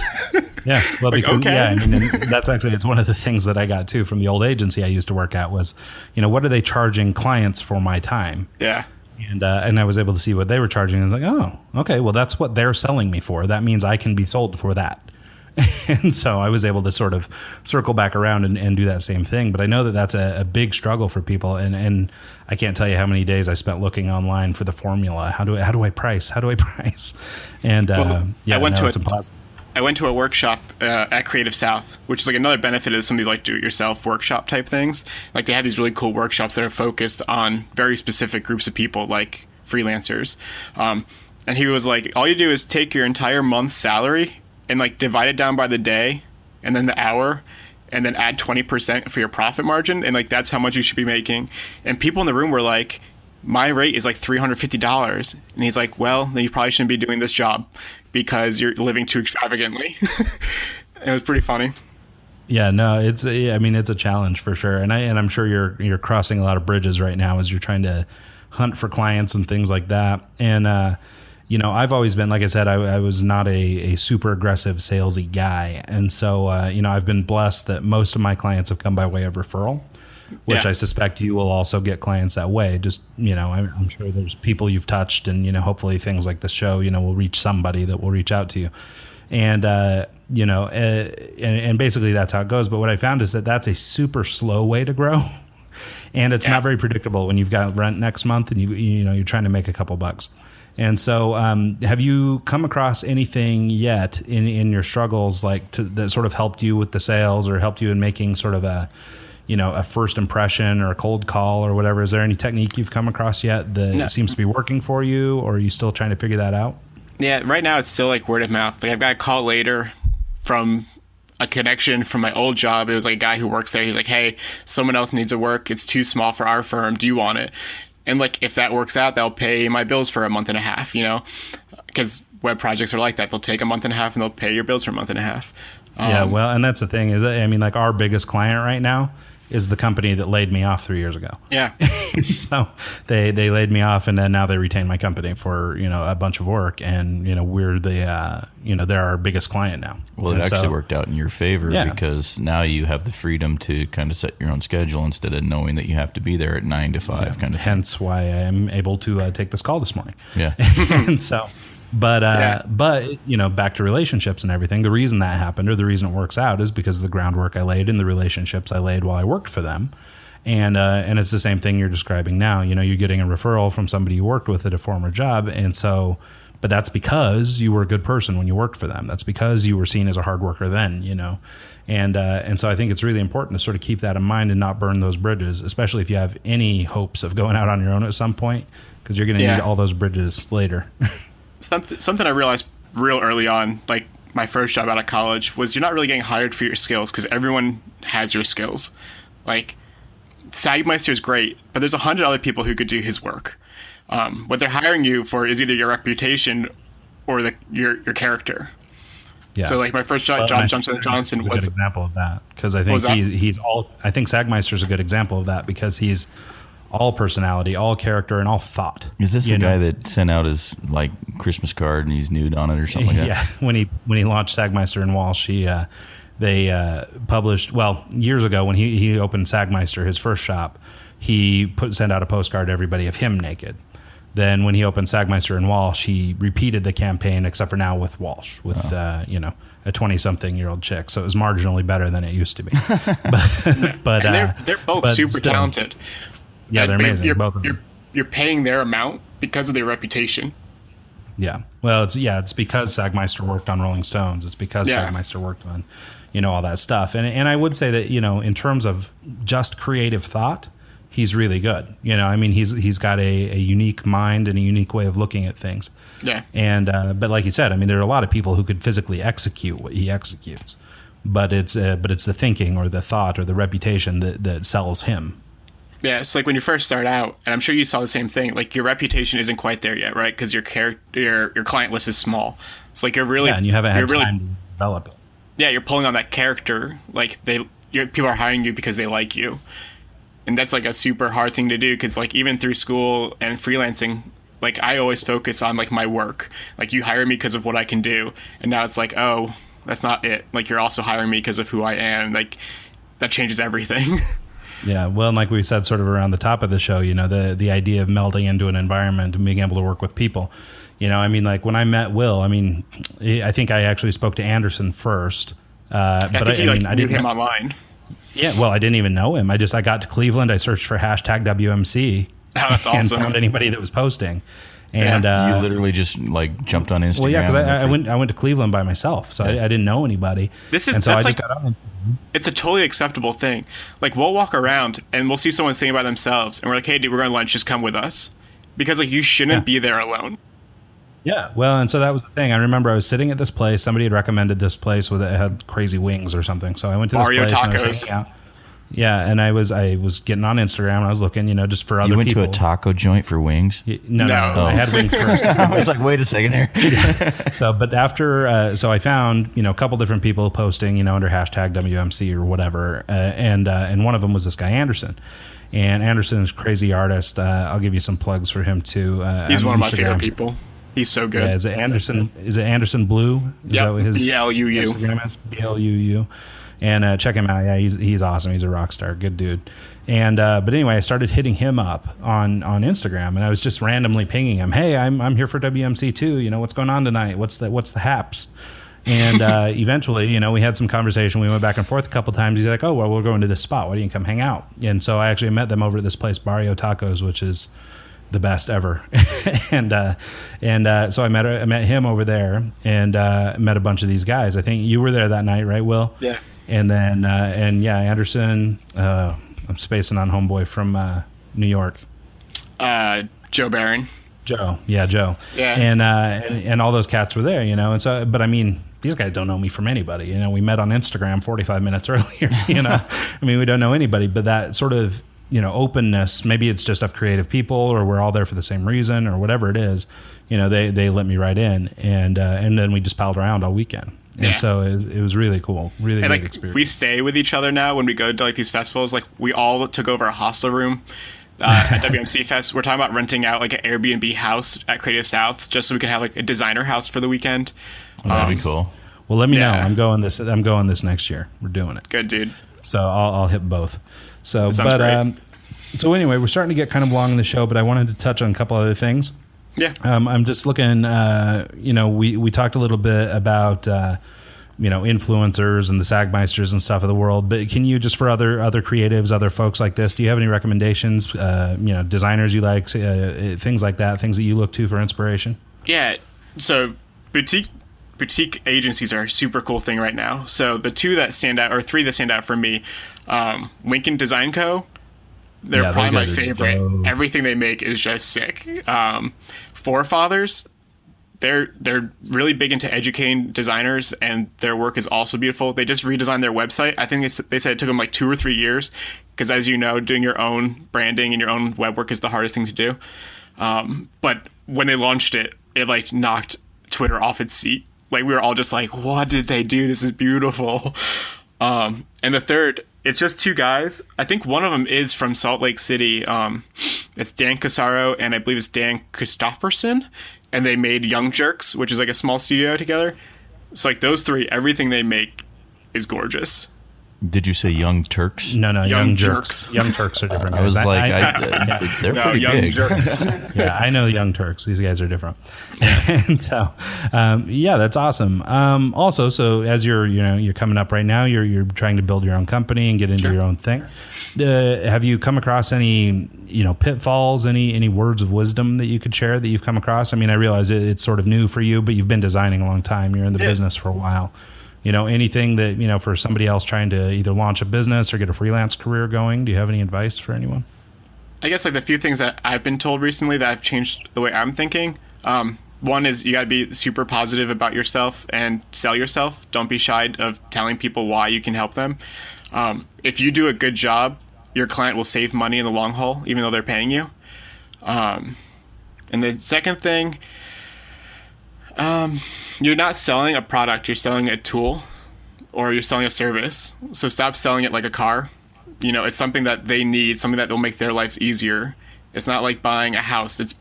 Yeah, well, Like, because okay. yeah, I mean, and that's actually, it's one of the things that I got too from the old agency I used to work at was, what are they charging clients for my time? Yeah. And I was able to see what they were charging. And I was like, oh, okay, well, that's what they're selling me for. That means I can be sold for that. And so I was able to sort of circle back around and do that same thing. But I know that that's a big struggle for people. And I can't tell you how many days I spent looking online for the formula. How do I price? How do I price? And it's impossible. I went to a workshop at Creative South, which is like another benefit of some of these like do-it-yourself workshop type things. Like they have these really cool workshops that are focused on very specific groups of people, like freelancers. And he was like, all you do is take your entire month's salary and like divide it down by the day and then the hour and then add 20% for your profit margin. And like, that's how much you should be making. And people in the room were like, my rate is like $350. And he's like, well, then you probably shouldn't be doing this job because you're living too extravagantly. It was pretty funny. Yeah, no, it's a challenge for sure. And I'm sure you're crossing a lot of bridges right now as you're trying to hunt for clients and things like that. And, I've always been, like I said, I was not a super aggressive salesy guy. And so, I've been blessed that most of my clients have come by way of referral, which Yeah. I suspect you will also get clients that way. Just, I'm sure there's people you've touched and, hopefully things like the show, will reach somebody that will reach out to you. And, and basically that's how it goes. But what I found is that that's a super slow way to grow. And it's not very predictable when you've got rent next month and you're trying to make a couple bucks. And so, have you come across anything yet in your struggles that sort of helped you with the sales or helped you in making sort of a first impression or a cold call or whatever? Is there any technique you've come across yet that seems to be working for you, or are you still trying to figure that out? Yeah, right now it's still like word of mouth. Like I've got a call later from a connection from my old job. It was like a guy who works there. He's like, hey, someone else needs a work. It's too small for our firm. Do you want it? And like, if that works out, they'll pay my bills for a month and a half, because web projects are like that. They'll take a month and a half and they'll pay your bills for a month and a half. Yeah, well, and that's the thing is, like our biggest client right now is the company that laid me off 3 years ago. Yeah. So they laid me off, and then now they retain my company for a bunch of work, and we're the they're our biggest client now. Well, it And actually so- worked out in your favor because now you have the freedom to kind of set your own schedule instead of knowing that you have to be there at 9 to 5 kind of thing. Hence why I am able to take this call this morning. Yeah. And so, but back to relationships and everything. The reason that happened, or the reason it works out, is because of the groundwork I laid and the relationships I laid while I worked for them. And it's the same thing you're describing now. You know, you're getting a referral from somebody you worked with at a former job, and so, but that's because you were a good person when you worked for them. That's because you were seen as a hard worker then, you know. And so I think it's really important to sort of keep that in mind and not burn those bridges, especially if you have any hopes of going out on your own at some point, because you're going to need all those bridges later. Something I realized real early on, like my first job out of college, was you're not really getting hired for your skills because everyone has your skills. Like, Sagmeister is great, but there's 100 other people who could do his work. What they're hiring you for is either your reputation or your character. Yeah. So like my first job, Johnson & Johnson, was a good example of that, because I think he's all. I think Sagmeister's a good example of that because he's all personality, all character, and all thought. Is this the guy that sent out his like Christmas card and he's nude on it or something like that? Yeah, when he launched Sagmeister in Walsh, they published, well, years ago when he opened Sagmeister, his first shop, he sent out a postcard to everybody of him naked. Then when he opened Sagmeister in Walsh, he repeated the campaign, except for now with Walsh, with a 20-something-year-old chick. So it was marginally better than it used to be. but they're both super talented. Yeah, they're amazing. Both of them. You're paying their amount because of their reputation. Yeah. Well, it's because Sagmeister worked on Rolling Stones. It's because Sagmeister worked on, all that stuff. And I would say that, in terms of just creative thought, he's really good. I mean, he's got a unique mind and a unique way of looking at things. Yeah. And but like you said, I mean, there are a lot of people who could physically execute what he executes, but it's the thinking or the thought or the reputation that sells him. Yeah, it's like when you first start out, and I'm sure you saw the same thing. Like your reputation isn't quite there yet, right? Because your client list is small. It's like and you haven't had time to develop it. Yeah, you're pulling on that character. Like people are hiring you because they like you. And that's like a super hard thing to do because like even through school and freelancing, like I always focus on like my work. Like you hire me because of what I can do. And now it's like, oh, that's not it. Like you're also hiring me because of who I am. Like that changes everything. Yeah. Well, and like we said sort of around the top of the show, the idea of melding into an environment and being able to work with people. I mean, like when I met Will, I mean, I think I actually spoke to Anderson first. I knew him online. Yeah, well, I didn't even know him. I got to Cleveland. I searched for hashtag WMC. Oh, that's awesome. And found anybody that was posting. And you literally just like jumped on Instagram. Well, yeah, because I went to Cleveland by myself, so I didn't know anybody. It's a totally acceptable thing. Like we'll walk around and we'll see someone singing by themselves, and we're like, "Hey, dude, we're going to lunch. Just come with us," because like you shouldn't be there alone. Yeah, well, and so that was the thing. I remember I was sitting at this place. Somebody had recommended this place it had crazy wings or something. So I went to this Mario place tacos. and I was hanging out. Yeah, and I was getting on Instagram and I was looking, just for other people. You went to a taco joint for wings? No. I had wings first. I was like, wait a second here. So, but after, so I found, a couple different people posting, under hashtag WMC or whatever, and one of them was this guy Anderson. And Anderson is a crazy artist. I'll give you some plugs for him too. He's one of my Instagram. favorite people. He's so good. Yeah, is it Anderson Blue? Is that what his BLUU. Instagram is? BLUU. And check him out. Yeah, he's awesome. He's a rock star. Good dude. And but anyway, I started hitting him up on Instagram, and I was just randomly pinging him. Hey, I'm here for WMC too. What's going on tonight? What's the haps? And eventually, we had some conversation. We went back and forth a couple times. He's like, oh, well, we're going to this spot. Why don't you come hang out? And so I actually met them over at this place, Barrio Tacos, which is the best ever. and so I met him over there and met a bunch of these guys. I think you were there that night, right, Will? Yeah. And then Anderson, I'm spacing on homeboy from New York. Joe Barron. Joe. Yeah. And all those cats were there, and so, but I mean, these guys don't know me from anybody. We met on Instagram 45 minutes earlier, I mean, we don't know anybody, but that sort of, openness, maybe it's just of creative people or we're all there for the same reason or whatever it is, they let me right in and then we just palled around all weekend. And so it was really cool, really great experience. We stay with each other now when we go to like these festivals. Like we all took over a hostel room at WMC Fest. We're talking about renting out like an Airbnb house at Creative South just so we can have like a designer house for the weekend. That'd be cool. Well, let me know. I'm going this next year. We're doing it. Good, dude. So I'll hit both. So, great. So anyway, we're starting to get kind of long in the show, but I wanted to touch on a couple other things. Yeah. I'm just looking, we talked a little bit about, influencers and the Sagmeisters and stuff of the world. But can you, just for other creatives, other folks like this, do you have any recommendations? Designers you like, things like that, things that you look to for inspiration? Yeah. So boutique agencies are a super cool thing right now. So the two that stand out, or three that stand out for me, Lincoln Design Co. They're probably my favorite. Dope. Everything they make is just sick. Forefathers, they're really big into educating designers, and their work is also beautiful. They just redesigned their website. I think they said it took them like 2 or 3 years, because as you know, doing your own branding and your own web work is the hardest thing to do. But when they launched it, it like knocked Twitter off its seat. Like, we were all just like, what did they do? This is beautiful. And the third, it's just two guys. I think one of them is from Salt Lake City. It's Dan Casaro, and I believe it's Dan Christofferson. And they made Young Jerks, which is like a small studio together. So like those three, everything they make is gorgeous. Did you say Young Turks? No, Young Jerks. Young Turks are different guys. I was like, they're no, pretty Young big. Jerks. Yeah, I know Young Turks. These guys are different. And so, that's awesome. Also, so as you're coming up right now, you're trying to build your own company and get into your own thing. Have you come across any, pitfalls, any words of wisdom that you could share that you've come across? I mean, I realize it's sort of new for you, but you've been designing a long time. You're in the business for a while. Anything that, for somebody else trying to either launch a business or get a freelance career going, do you have any advice for anyone? I guess like the few things that I've been told recently that have changed the way I'm thinking. One is you got to be super positive about yourself and sell yourself. Don't be shy of telling people why you can help them. If you do a good job, your client will save money in the long haul, even though they're paying you. And the second thing, you're not selling a product, you're selling a tool, or you're selling a service. So stop selling it like a car. It's something that they need, something that will make their lives easier. It's not like buying a house. It's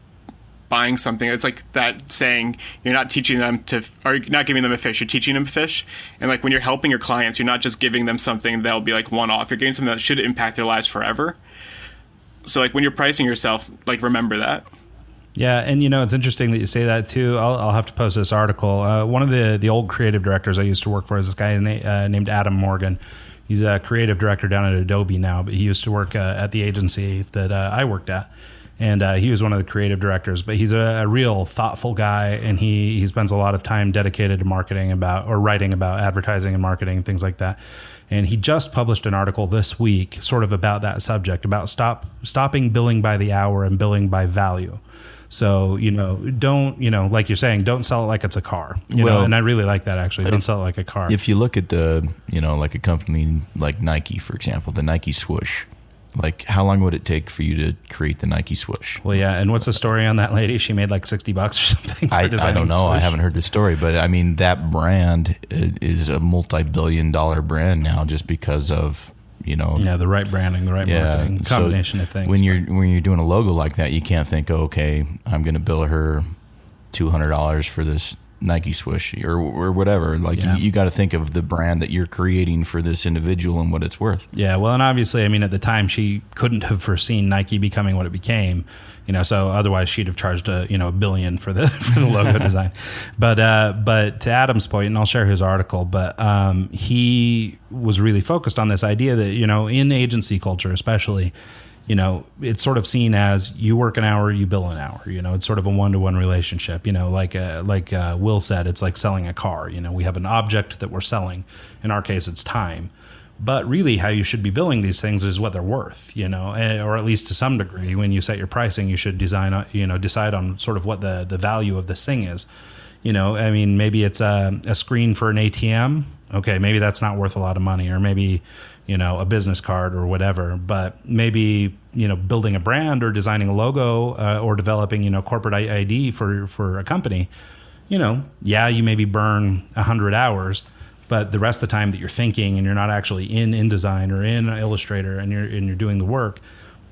buying something. It's like that saying, you're not teaching them or you're not giving them a fish, you're teaching them a fish. And like when you're helping your clients, you're not just giving them something that'll be like one-off. You're giving something that should impact their lives forever. So like when you're pricing yourself, like remember that. Yeah, and it's interesting that you say that too. I'll have to post this article. One of the old creative directors I used to work for is this guy named Adam Morgan. He's a creative director down at Adobe now, but he used to work at the agency that I worked at. And he was one of the creative directors, but he's a real thoughtful guy, and he spends a lot of time dedicated to marketing writing about advertising and marketing and things like that. And he just published an article this week sort of about that subject, about stopping billing by the hour and billing by value. So, don't, like you're saying, don't sell it like it's a car, and I really like that, actually. Don't sell it like a car. If you look at like a company like Nike, for example, the Nike swoosh, like how long would it take for you to create the Nike swoosh? Well, yeah. And what's the story on that lady? She made like $60 or something. I don't know. I haven't heard the story, but I mean, that brand is a multi-billion-dollar brand now just because of, the right branding, the right marketing, combination of things. When you're doing a logo like that, you can't think, okay, I'm going to bill her $200 for this Nike swoosh or whatever. Like you got to think of the brand that you're creating for this individual and what it's worth. Yeah. Well, and obviously, I mean, at the time she couldn't have foreseen Nike becoming what it became, so otherwise she'd have charged $1 billion for the logo design. But to Adam's point, and I'll share his article, but he was really focused on this idea that, in agency culture, especially, it's sort of seen as you work an hour, you bill an hour. It's sort of a one-to-one relationship. Like Will said, it's like selling a car. We have an object that we're selling. In our case, it's time. But really, how you should be billing these things is what they're worth. Or at least to some degree, when you set your pricing, you should decide on sort of what the value of this thing is. I mean, maybe it's a screen for an ATM. Okay, maybe that's not worth a lot of money, or maybe a business card or whatever. But maybe building a brand or designing a logo or developing corporate ID for a company. You maybe burn 100 hours, but the rest of the time that you're thinking and you're not actually in InDesign or in Illustrator and you're doing the work,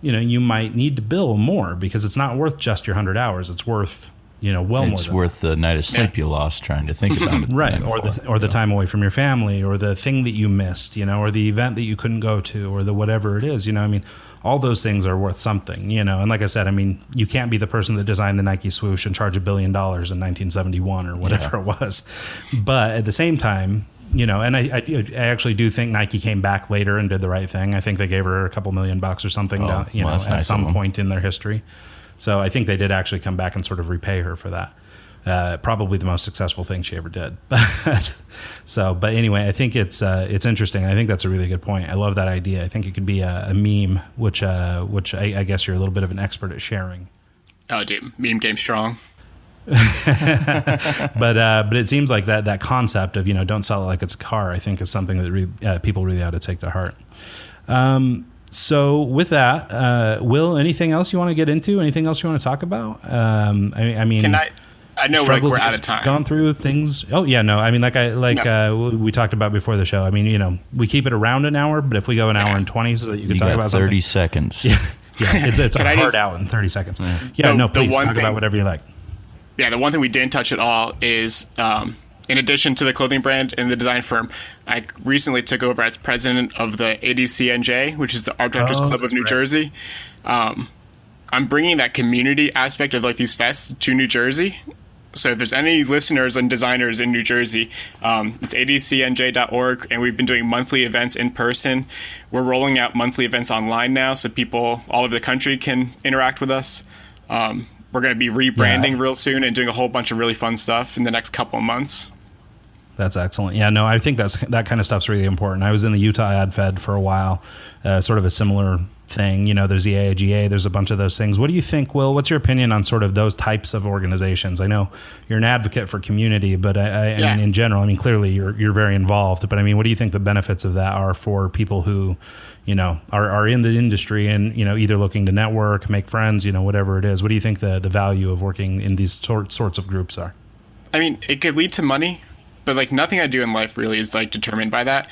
you might need to bill more because it's not worth just your 100 hours. It's worth well more. It's worth the night of sleep you lost trying to think about it. Right. Or the time away from your family, or the thing that you missed, or the event that you couldn't go to, or the whatever it is, I mean, all those things are worth something, and like I said, I mean, you can't be the person that designed the Nike swoosh and charge $1 billion in 1971 or whatever it was. But at the same time, and I actually do think Nike came back later and did the right thing. I think they gave her a couple $1 million or something, Well, that's at nice of some them. point in their history. So I think they did actually come back and sort of repay her for that. Probably the most successful thing she ever did. But anyway, I think it's interesting. I think that's a really good point. I love that idea. I think it could be a meme, which I guess you're a little bit of an expert at sharing. Oh, dude, meme game strong. But it seems like that concept of don't sell it like it's a car, I think is something that people really ought to take to heart. So with that, Will, anything else you want to get into? Anything else you want to talk about? I mean, Can I know we're out of time. Gone through things. Oh yeah, no. I mean, we talked about before the show. I mean, we keep it around an hour, but if we go an hour and 20, so that you can talk about 30 something. seconds. Yeah, it's a Can I hard just- out in 30 seconds. Yeah, please one talk thing- about whatever you like. Yeah, the one thing we didn't touch at all is, in addition to the clothing brand and the design firm, I recently took over as president of the ADCNJ, which is the Art Directors Club of New Jersey. I'm bringing that community aspect of like these fests to New Jersey. So if there's any listeners and designers in New Jersey, it's adcnj.org, and we've been doing monthly events in person. We're rolling out monthly events online now, so people all over the country can interact with us. We're going to be rebranding real soon and doing a whole bunch of really fun stuff in the next couple of months. That's excellent. Yeah, no, I think that kind of stuff's really important. I was in the Utah Ad Fed for a while, sort of a similar thing. There's the AIGA, there's a bunch of those things. What do you think, Will? What's your opinion on sort of those types of organizations? I know you're an advocate for community, but I mean, in general, I mean, clearly you're very involved. But I mean, what do you think the benefits of that are for people who, are in the industry and, either looking to network, make friends, whatever it is? What do you think the value of working in these sorts of groups are? I mean, it could lead to money, but like nothing I do in life really is like determined by that.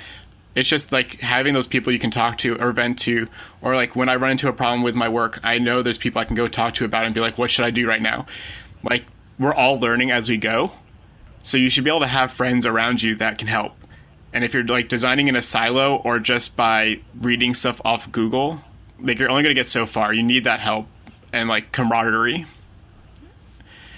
It's just like having those people you can talk to or vent to, or like when I run into a problem with my work, I know there's people I can go talk to about it and be like, what should I do right now? Like, we're all learning as we go. So you should be able to have friends around you that can help. And if you're like designing in a silo or just by reading stuff off Google, like you're only going to get so far. You need that help and like camaraderie.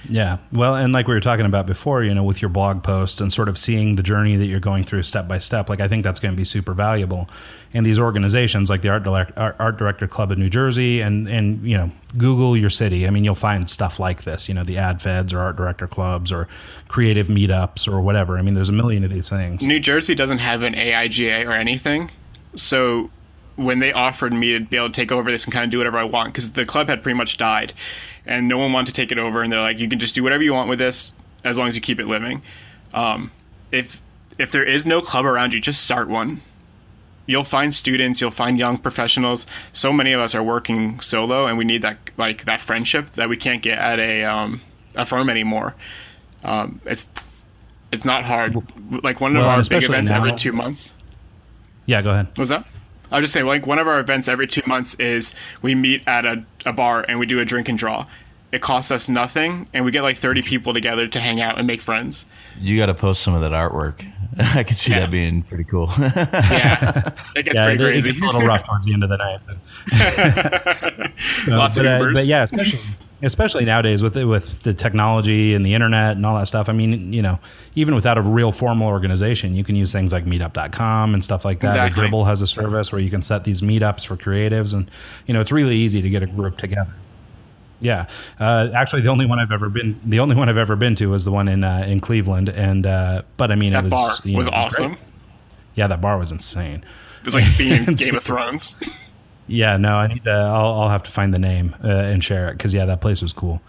Yeah. Well, and like we were talking about before, with your blog post and sort of seeing the journey that you're going through step by step, like I think that's going to be super valuable. And these organizations like the Art Director Club of New Jersey and Google your city. I mean, you'll find stuff like this, the ad feds or art director clubs or creative meetups or whatever. I mean, there's a million of these things. New Jersey doesn't have an AIGA or anything. So when they offered me to be able to take over this and kind of do whatever I want, because the club had pretty much died and no one wanted to take it over, and they're like, you can just do whatever you want with this as long as you keep it living. If there is no club around you, just start one. You'll find students, you'll find young professionals. So many of us are working solo, and we need that friendship that we can't get at a firm anymore. It's not hard. Like one of our big events every 2 months. Yeah, go ahead. What was that? I was just saying, like, one of our events every 2 months is we meet at a bar and we do a drink and draw. It costs us nothing, and we get like 30 people together to hang out and make friends. You got to post some of that artwork. I could see that being pretty cool. Yeah, it gets pretty crazy. It gets a little rough towards the end of the night. But, Lots of Ubers. But yeah, especially nowadays with the technology and the internet and all that stuff. I mean, even without a real formal organization, you can use things like meetup.com and stuff like that. Exactly. Dribble has a service where you can set these meetups for creatives, and it's really easy to get a group together. Yeah, actually, the only one I've ever been to was the one in Cleveland, and but I mean, that it was, bar was it was awesome. great. Yeah, that bar was insane. It was like being in Game of Thrones. Yeah, no, I need to. I'll have to find the name and share it because that place was cool.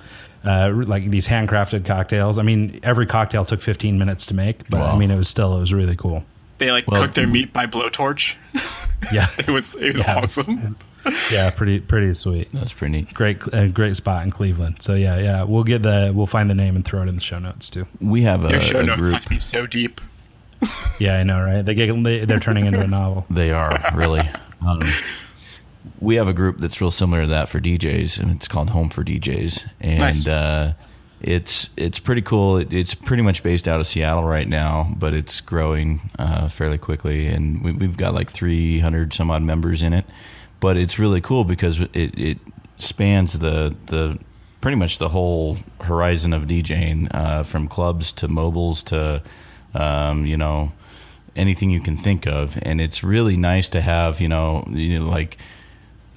Like these handcrafted cocktails. I mean, every cocktail took 15 minutes to make, but Wow. I mean, it was really cool. They cooked their meat by blowtorch. Yeah, It was awesome. Yeah, pretty sweet. That's pretty neat. Great spot in Cleveland. So yeah, we'll find the name and throw it in the show notes too. We have Your show a notes group. have to be so deep. Yeah, I know, right? They're turning into a novel. They are really. We have a group that's real similar to that for DJs, and it's called Home for DJs, and Nice. it's pretty cool. It's pretty much based out of Seattle right now, but it's growing fairly quickly, and we've got like 300 some odd members in it. But it's really cool because it spans the pretty much the whole horizon of DJing, from clubs to mobiles to anything you can think of. And it's really nice to have, like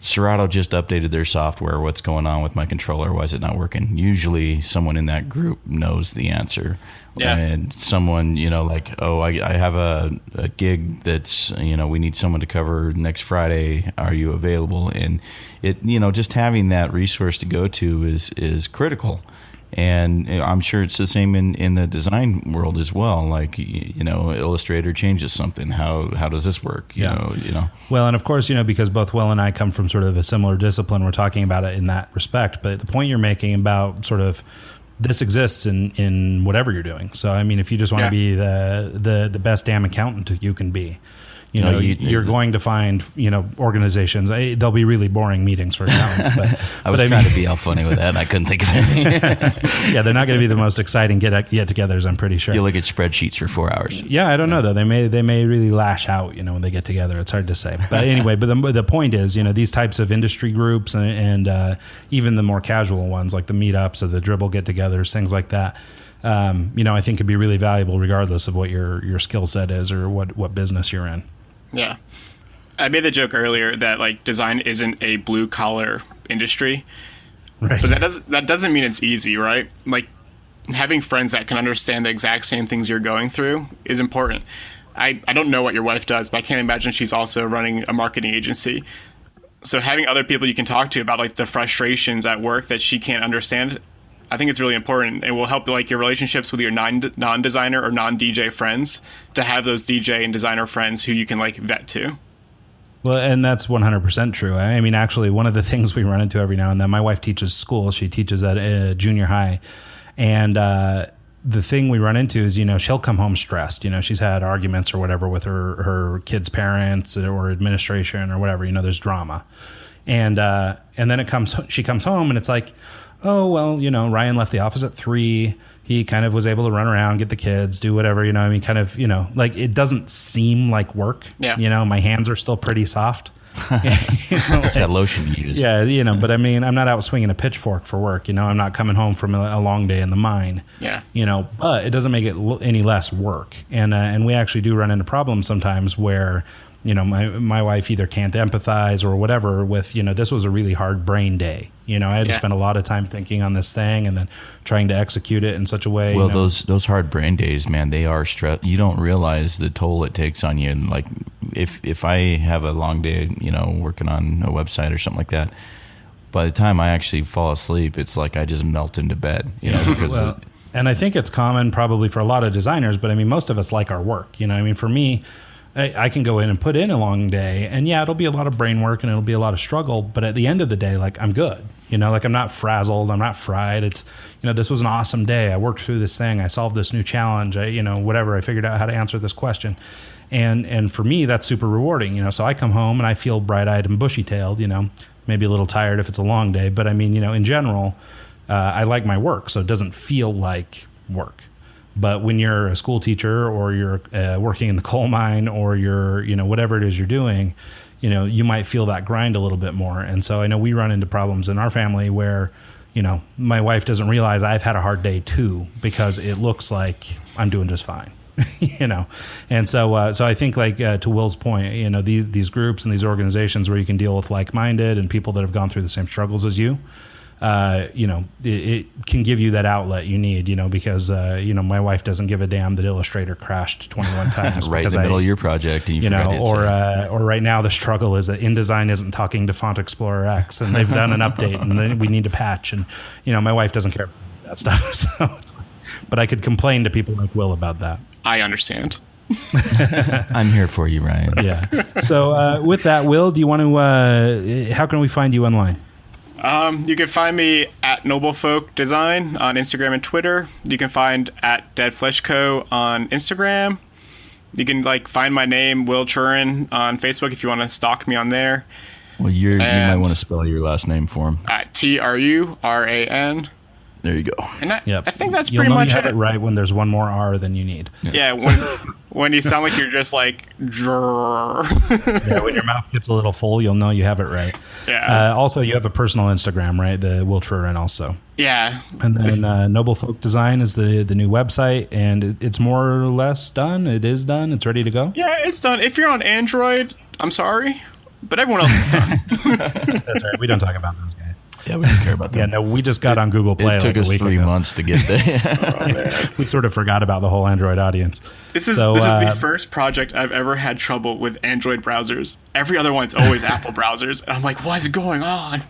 Serato just updated their software. What's going on with my controller? Why is it not working? Usually someone in that group knows the answer. Yeah. And someone, like, I have a gig that's, we need someone to cover next Friday. Are you available? And it, just having that resource to go to is critical. And I'm sure it's the same in the design world as well. Like, Illustrator changes something. How does this work? You know. Well, and of course, because both Will and I come from sort of a similar discipline, we're talking about it in that respect. But the point you're making about sort of this exists in whatever you're doing. So, I mean, if you just want to be the best damn accountant you can be, you're going to find, organizations. They'll be really boring meetings for accountants. But I was trying to be all funny with that, and I couldn't think of anything. Yeah, they're not going to be the most exciting get-togethers, I'm pretty sure. You look at spreadsheets for 4 hours. Yeah, I don't know though. They may really lash out, when they get together. It's hard to say. But anyway, the point is, these types of industry groups and even the more casual ones like the meetups or the dribble get-togethers, things like that. I think could be really valuable regardless of what your skill set is or what business you're in. Yeah. I made the joke earlier that like design isn't a blue collar industry. Right. But that doesn't mean it's easy, right? Like having friends that can understand the exact same things you're going through is important. I don't know what your wife does, but I can't imagine she's also running a marketing agency. So having other people you can talk to about like the frustrations at work that she can't understand, I think it's really important. It will help like your relationships with your non-designer or non-DJ friends to have those DJ and designer friends who you can like vet to. Well, and that's 100% true. I mean, actually, one of the things we run into every now and then, my wife teaches school. She teaches at a junior high. And the thing we run into is, she'll come home stressed. She's had arguments or whatever with her kids' parents or administration or whatever. There's drama. And then she comes home and it's like, oh, well, Ryan left the office at 3:00. He kind of was able to run around, get the kids, do whatever, like it doesn't seem like work. Yeah. My hands are still pretty soft. It's that lotion you use. Yeah, but I mean, I'm not out swinging a pitchfork for work. I'm not coming home from a long day in the mine. Yeah. But it doesn't make it any less work. And we actually do run into problems sometimes where, my wife either can't empathize or whatever with, this was a really hard brain day. I had to spend a lot of time thinking on this thing and then trying to execute it in such a way. Well, those hard brain days, man, they are stress. You don't realize the toll it takes on you. And like if I have a long day, working on a website or something like that, by the time I actually fall asleep, it's like I just melt into bed, because and I think it's common probably for a lot of designers, but I mean, most of us like our work, for me, I can go in and put in a long day and it'll be a lot of brain work and it'll be a lot of struggle. But at the end of the day, like I'm good, like I'm not frazzled. I'm not fried. It's, this was an awesome day. I worked through this thing. I solved this new challenge. Whatever. I figured out how to answer this question. And for me, that's super rewarding, so I come home and I feel bright eyed and bushy tailed, maybe a little tired if it's a long day. But I mean, in general, I like my work. So it doesn't feel like work. But when you're a school teacher or you're working in the coal mine or you're, whatever it is you're doing, you might feel that grind a little bit more. And so I know we run into problems in our family where, my wife doesn't realize I've had a hard day too, because it looks like I'm doing just fine, And so I think like to Will's point, these groups and these organizations where you can deal with like-minded and people that have gone through the same struggles as you, it can give you that outlet you need, because, my wife doesn't give a damn that Illustrator crashed 21 times. Right in the middle of your project. And or right now the struggle is that InDesign isn't talking to Font Explorer X and they've done an update and then we need to patch. And, my wife doesn't care about that stuff. So but I could complain to people like Will about that. I understand. I'm here for you, Ryan. Yeah. So with that, Will, do you want to, how can we find you online? You can find me at Noblefolk Design on Instagram and Twitter. You can find at Dead Flesh Co. on Instagram. You can find my name, Will Truran, on Facebook if you want to stalk me on there. Well, you might want to spell your last name for him. At Truran. There you go. And Yep. I think that's You'll pretty know much you have it. it right when there's one more R than you need. Yeah, when you sound like you're just like, Yeah, when your mouth gets a little full, you'll know you have it right. Yeah. Also, you have a personal Instagram, right? The Will Truran also. yeah, And then Noble Folk Design is the new website, and it's more or less done. It is done. It's ready to go. yeah, it's done. If you're on Android, I'm sorry, but everyone else is done. That's right. We don't talk about those guys. Yeah, we don't care about that. Yeah, no, we just got on Google Play. It took like us a week 3 ago. months to get there. We sort of forgot about the whole Android audience. This is the first project I've ever had trouble with Android browsers. Every other one's always Apple browsers, and I'm like, what's going on?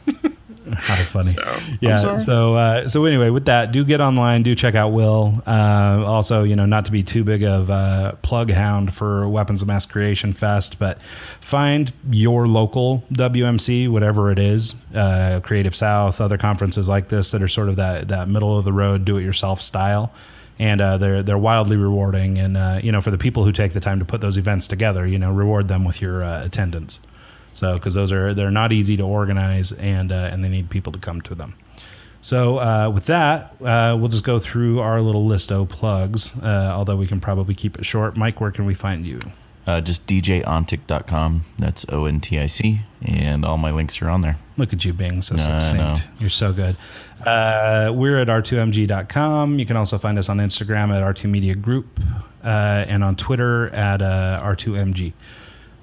How funny. So, I'm Yeah. sorry. So anyway, with that, do get online. Do check out Will. Also, not to be too big of a plug hound for Weapons of Mass Creation Fest, but find your local WMC, whatever it is, Creative South, other conferences like this that are sort of that middle of the road, do it yourself style. And they're wildly rewarding. And for the people who take the time to put those events together, reward them with your attendance. So, because they're not easy to organize, and they need people to come to them. So, with that, we'll just go through our little list of plugs. Although we can probably keep it short. Mike, where can we find you? Just djontic.com. That's ONTIC, and all my links are on there. Look at you being so I succinct. know. You're so good. We're at r2mg.com. You can also find us on Instagram at R2 Media Group, and on Twitter at R2MG.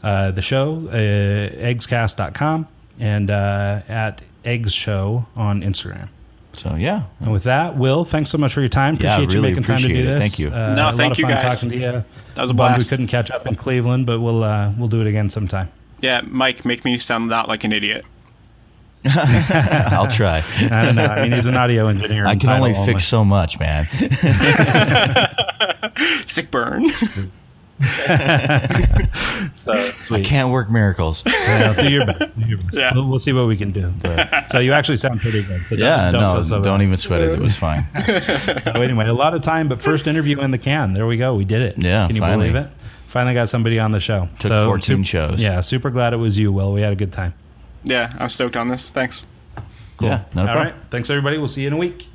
The show, eggscast.com, and at Eggs Show on Instagram. So, yeah. And with that, Will, thanks so much for your time. Appreciate you really making time to do appreciate it. this. Thank you. No, a thank lot of you, fun guys. talking to you. That was a Bummed blast. we couldn't catch up in Cleveland, but we'll do it again sometime. Yeah, Mike, make me sound not like an idiot. I'll try. I don't know. I mean, he's an audio engineer. I in can only title fix so much, man. Sick burn. So I sweet. can't work miracles. Well, do your best. Do your best. Yeah. We'll see what we can do. But, so you actually sound pretty good. So Yeah, don't no, feel so don't bad. even sweat it. It was fine. So anyway, a lot of time, but first interview in the can. There we go. We did it. Yeah, Can you finally. believe it? Finally got somebody on the show. Took 14 shows. Yeah, super glad it was you, Will. We had a good time. Yeah, I'm stoked on this. Thanks. Cool. Yeah, no All problem. right. Thanks, everybody. We'll see you in a week.